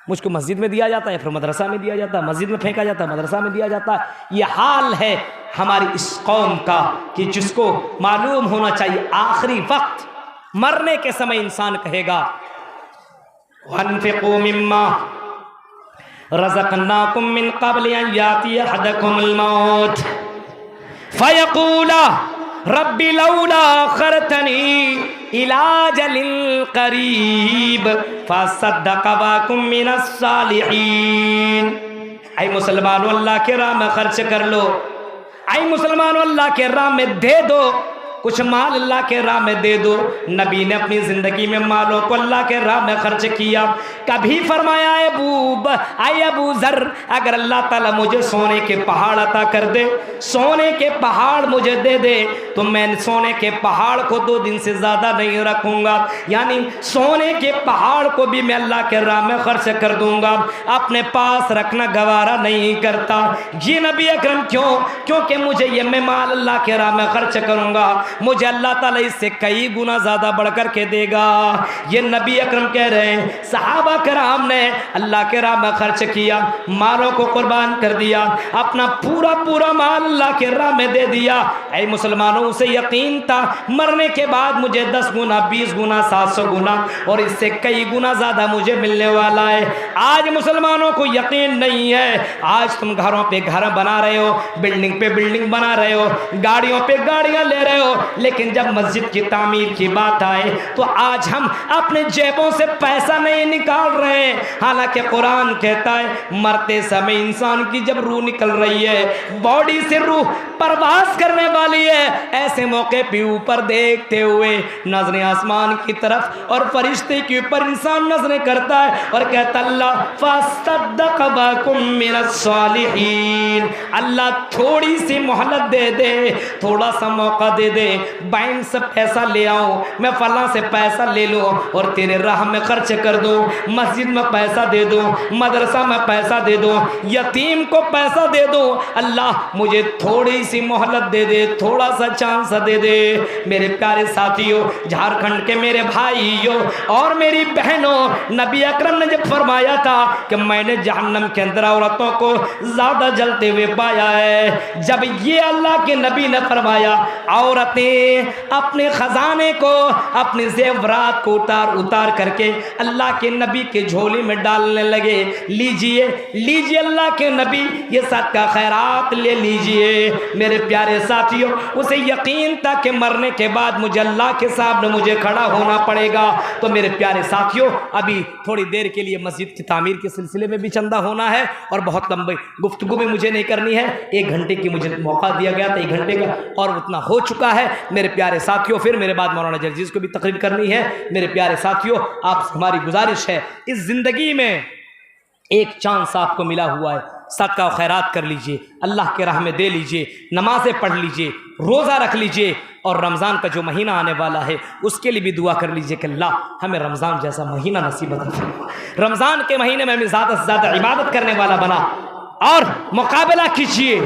मुझको मस्जिद में दिया जाता है, फिर मदरसा में दिया जाता है, मस्जिद में फेंका जाता है, मदरसा में दिया जाता है। ये हाल है हमारी इस कौम का कि जिसको मालूम होना चाहिए आखिरी वक्त मरने के समय इंसान कहेगा वन्फिकू मिम्मा रज़क़नाकुम मिन क़ब्ल अन यातिय अहदकुमुल मौत फयक़ूला रब्बी लौला अख़रतनी इला अजलिन क़रीब फ़असद्दक़ व अकुम मिनस सालिहीन। ऐ मुसलमानों, अल्लाह के राह में खर्च कर लो। ऐ मुसलमानों, अल्लाह के राह में दे दो, कुछ माल अल्लाह के राह में दे दो। नबी ने अपनी ज़िंदगी में मालों को अल्लाह के राह में खर्च किया। कभी फरमाया अबू ज़र, अगर अल्लाह ताला मुझे सोने के पहाड़ अता कर दे, सोने के पहाड़ मुझे दे दे, तो मैं सोने के पहाड़ को 2 दिन से ज़्यादा नहीं रखूँगा। यानी सोने के पहाड़ को भी मैं अल्लाह के राह में खर्च कर दूँगा, अपने पास रखना गवारा नहीं करता। ये नबी अकरम क्यों? क्योंकि मुझे ये मैं माल अल्लाह के राह में खर्च करूँगा, मुझे अल्लाह ताला इससे कई गुना ज़्यादा बढ़ कर के देगा। ये नबी अकरम कह रहे हैं। सहाबा कराम ने अल्लाह के राह में खर्च किया, मालों को कुर्बान कर दिया, अपना पूरा माल अल्लाह के राह में दे दिया। ऐ मुसलमानों, उसे यकीन था मरने के बाद मुझे 10 गुना, 20 गुना, 700 गुना और इससे कई गुना ज़्यादा मुझे मिलने वाला है। आज मुसलमानों को यकीन नहीं है। आज तुम घरों पे घर बना रहे हो, बिल्डिंग पे बिल्डिंग बना रहे हो, गाड़ियों पे गाड़ियाँ ले रहे हो, लेकिन जब मस्जिद की तामीर की बात आए तो आज हम अपने जेबों से पैसा नहीं निकाल रहे हैं। हालांकि कुरान कहता है मरते समय इंसान की जब रूह निकल रही है, बॉडी से रूह परवास करने वाली है, ऐसे मौके पे ऊपर देखते हुए नजरें आसमान की तरफ और फरिश्ते के ऊपर इंसान नजरें करता है और कहता अल्लाह फसद्दक़ वकुम मिनस सालिहीन। अल्लाह थोड़ी सी मोहलत दे दे, थोड़ा सा मौका दे दे, बैंक से पैसा ले आऊं, मैं फला से पैसा ले लूं और तेरे राह में खर्च कर दूं, मस्जिद में पैसा दे दूं, मदरसा में पैसा दे दूं, यतीम को पैसा दे दूं। अल्लाह मुझे थोड़ी सी मोहलत दे दे, थोड़ा सा चांस दे दे। मेरे प्यारे साथियों, झारखंड के मेरे भाइयों और मेरी बहनों, नबी अकरम ने जब फरमाया था कि मैंने जहन्नम के अंदर औरतों को ज़्यादा जलते हुए पाया है, जब ये अल्लाह के नबी ने फरमाया औरतें अपने खजाने को, अपने जेवरात को उतार करके अल्लाह के नबी के झोले में डालने लगे, लीजिए लीजिए अल्लाह के नबी, ये सदका खैरात ले लीजिए। मेरे प्यारे साथियों, उसे यकीन था कि मरने के बाद मुझे अल्लाह के सामने मुझे खड़ा होना पड़ेगा। तो मेरे प्यारे साथियों, अभी थोड़ी देर के लिए मस्जिद की तामीर के सिलसिले में भी चंदा होना है और बहुत लंबी गुफ्तगू भी मुझे नहीं करनी है। 1 घंटे की मुझे मौका दिया गया था, 1 घंटे का और उतना हो चुका है। मेरे प्यारे साथियों, फिर मेरे बाद मौलाना जर्जीज़ को भी तकरीर करनी है। मेरे प्यारे साथियों, आप हमारी गुजारिश है, इस ज़िंदगी में एक चांस आपको मिला हुआ है, सदका और खैरात कर लीजिए, अल्लाह के राह में दे लीजिए, नमाज़ें पढ़ लीजिए, रोज़ा रख लीजिए और रमज़ान का जो महीना आने वाला है उसके लिए भी दुआ कर लीजिए कि अल्लाह हमें रमज़ान जैसा महीना नसीब फरमा, रमज़ान के महीने में हमें ज़्यादा से ज़्यादा इबादत करने वाला बना। और मुकाबला कीजिए,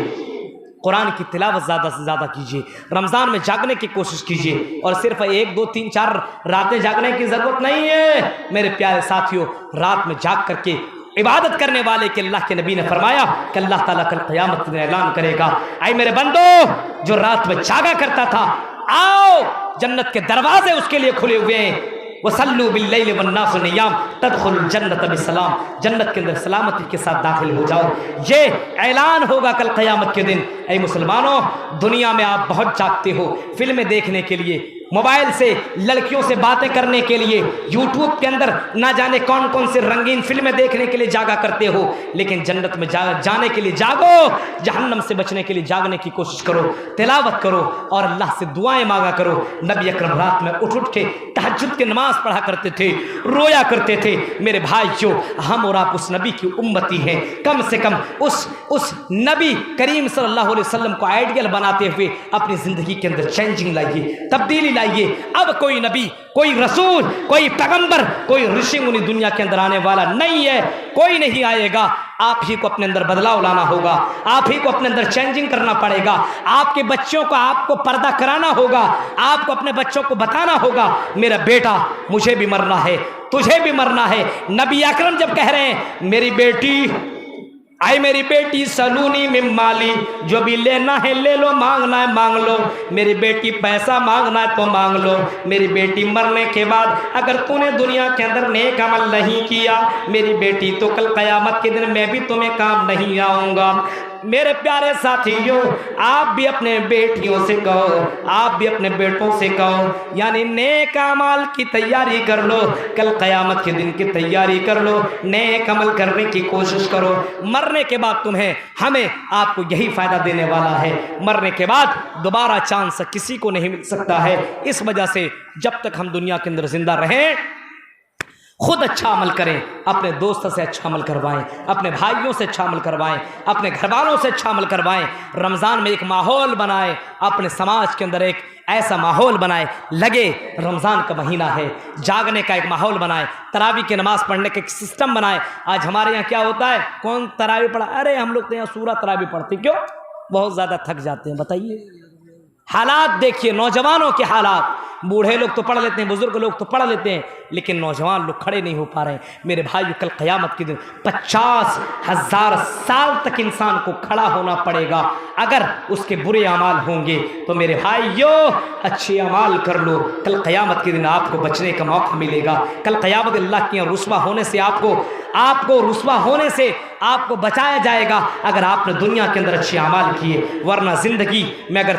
कुरान की तिलावत ज़्यादा से ज़्यादा कीजिए, रमज़ान में जागने की कोशिश कीजिए और सिर्फ 1, 2, 3, 4 रातें जागने की ज़रूरत नहीं है। मेरे प्यारे साथियों, रात में जाग करके इबादत करने वाले के अल्लाह के नबी ने फरमाया कि अल्लाह ताला कल क़यामत में ऐलान करेगा, आई मेरे बंदो जो रात में जागा करता था, आओ जन्नत के दरवाजे उसके लिए खुले हुए हैं। वसल्लु बिल्लैलि वन्नासु नियाम तदखुलुल जन्नत बिसलाम, जन्नत के अंदर सलामती के साथ दाखिल हो जाओ। ये ऐलान होगा कल क़यामत के दिन। ऐ मुसलमानों, दुनिया में आप बहुत जागते हो फिल्में देखने के लिए, मोबाइल से लड़कियों से बातें करने के लिए, यूट्यूब के अंदर ना जाने कौन कौन से रंगीन फिल्में देखने के लिए जागा करते हो, लेकिन जन्नत में जाने के लिए जागो, जहन्नम से बचने के लिए जागने की कोशिश करो, तिलावत करो और अल्लाह से दुआएं मांगा करो। नबी अकरम रात में उठ उठ के तहज्जुद की नमाज पढ़ा करते थे, रोया करते थे। मेरे भाइयों, हम और आप उस नबी की उम्मती हैं, कम से कम उस नबी करीम सल्लल्लाहु अलैहि वसल्लम को आइडियल बनाते हुए अपनी ज़िंदगी के अंदर चेंजिंग लाइए, तब्दीली लाइए। अब कोई नबी, कोई रसूल, कोई पैगंबर, कोई ऋषि मुनि दुनिया के अंदर आने वाला नहीं है, कोई नहीं आएगा। आप ही को अपने अंदर बदलाव लाना होगा, आप ही को अपने अंदर चेंजिंग करना पड़ेगा। आपके बच्चों को आपको पर्दा कराना होगा, आपको अपने बच्चों को बताना होगा मेरा बेटा मुझे भी मरना है, तुझे भी मरना है। नबी अकरम जब कह रहे हैं मेरी बेटी आई मेरी बेटी सलूनी में माली, जो भी लेना है ले लो, मांगना है मांग लो। मेरी बेटी पैसा मांगना है तो मांग लो। मेरी बेटी मरने के बाद अगर तूने दुनिया के अंदर नेक अमल नहीं किया मेरी बेटी, तो कल क़यामत के दिन मैं भी तुम्हें काम नहीं आऊँगा। मेरे प्यारे साथियों, आप भी अपने बेटियों से कहो, आप भी अपने बेटों से कहो, यानी नेक अमल की तैयारी कर लो, कल क़यामत के दिन की तैयारी कर लो, नेक अमल करने की कोशिश करो। मरने के बाद तुम्हें हमें आपको यही फ़ायदा देने वाला है। मरने के बाद दोबारा चांस किसी को नहीं मिल सकता है। इस वजह से जब तक हम दुनिया के अंदर जिंदा रहें, खुद अच्छा अमल करें, अपने दोस्तों से अच्छा अमल करवाएं, अपने भाइयों से अच्छा अमल करवाएं, अपने घरवालों से अच्छा अमल करवाएं। रमज़ान में एक माहौल बनाएं, अपने समाज के अंदर एक ऐसा माहौल बनाएं, लगे रमज़ान का महीना है, जागने का एक माहौल बनाएं, तरावी की नमाज़ पढ़ने का एक सिस्टम बनाएं। आज हमारे यहाँ क्या होता है, कौन तरावी पढ़ा, अरे हम लोग तो यहाँ सूरा तरावी पढ़ते, क्यों, बहुत ज़्यादा थक जाते हैं। बताइए, हालात देखिए, नौजवानों के हालात। बूढ़े लोग तो पढ़ लेते हैं, बुजुर्ग लोग तो पढ़ लेते हैं, लेकिन नौजवान लोग खड़े नहीं हो पा रहे हैं। मेरे भाइयों, कल क़यामत के दिन 50,000 साल तक इंसान को खड़ा होना पड़ेगा अगर उसके बुरे अमाल होंगे। तो मेरे भाइयों, अच्छे अमाल कर लो, कल क़यामत के दिन आपको बचने का मौका मिलेगा। कल क़यामत अल्लाह के यहाँ रुस्वा होने से आपको रुस्वा होने से आपको बचाया जाएगा अगर आपने दुनिया के अंदर अच्छे अमाल किए। वरना ज़िंदगी में अगर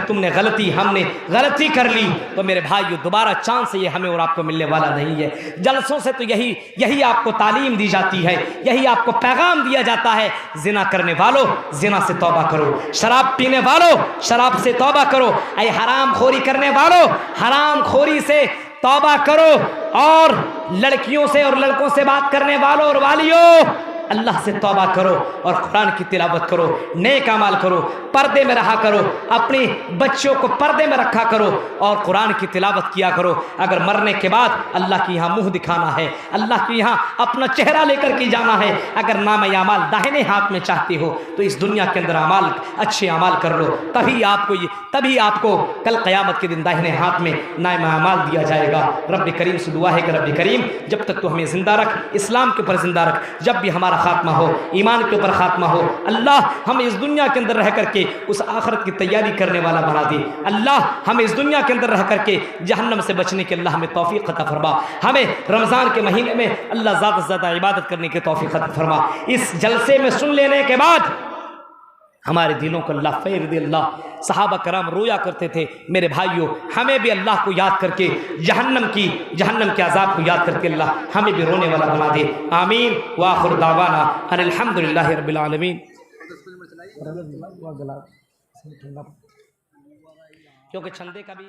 हमने गलती कर ली तो मेरे भाइयों, दोबारा चांस ये हमें और आपको मिलने वाला नहीं है। जलसों से तो यही आपको तालीम दी जाती है, यही आपको पैगाम दिया जाता है, जिना करने वालों जिना से तौबा करो, शराब पीने वालों शराब से तौबा करो, ऐ हराम खोरी करने वालों हराम खोरी से तौबा करो, और लड़कियों से और लड़कों से बात करने वालों और वालियों अल्लाह से तौबा करो और कुरान की तिलावत करो, नेक अमाल करो, पर्दे में रहा करो, अपनी बच्चों को पर्दे में रखा करो और कुरान की तिलावत किया करो। अगर मरने के बाद अल्लाह के यहाँ मुंह दिखाना है, अल्लाह के यहाँ अपना चेहरा लेकर के जाना है, अगर नाम अमाल दाहिने हाथ में चाहते हो तो इस दुनिया के अंदर अमाल अच्छे अमाल कर लो, तभी आपको कल क़यामत के दिन दाहिने हाथ में नाम अमाल दिया जाएगा। रब्बे करीम से दुआ है कि रब्बे करीम, जब तक तो हमें ज़िंदा रख, इस्लाम के ऊपर ज़िंदा रख, जब भी हमारा खात्मा हो, ईमान के ऊपर खात्मा हो, अल्लाह हमें इस दुनिया के अंदर रह करके उस आखिरत की तैयारी करने वाला बना दे। अल्लाह हमें इस दुनिया के अंदर रह करके जहन्नम से बचने के अल्लाह हमें तौफीक अता फरमा। हमें रमज़ान के महीने में अल्लाह ज़्यादा से ज़्यादा इबादत करने की तौफीक अता फरमा। इस जलसे में सुन लेने के बाद हमारे दिलों को अल्लाह फ़ैर दे। अल्लाह सहाबा कराम रोया करते थे, मेरे भाइयों हमें भी अल्लाह को याद करके जहन्नम के अज़ाब को याद करके अल्लाह हमें भी रोने वाला बना दे। आमीन व आखिर दावाना अनिल हम्दुलिल्लाहि रब्बिल आलमीन। क्योंकि छंदे का भी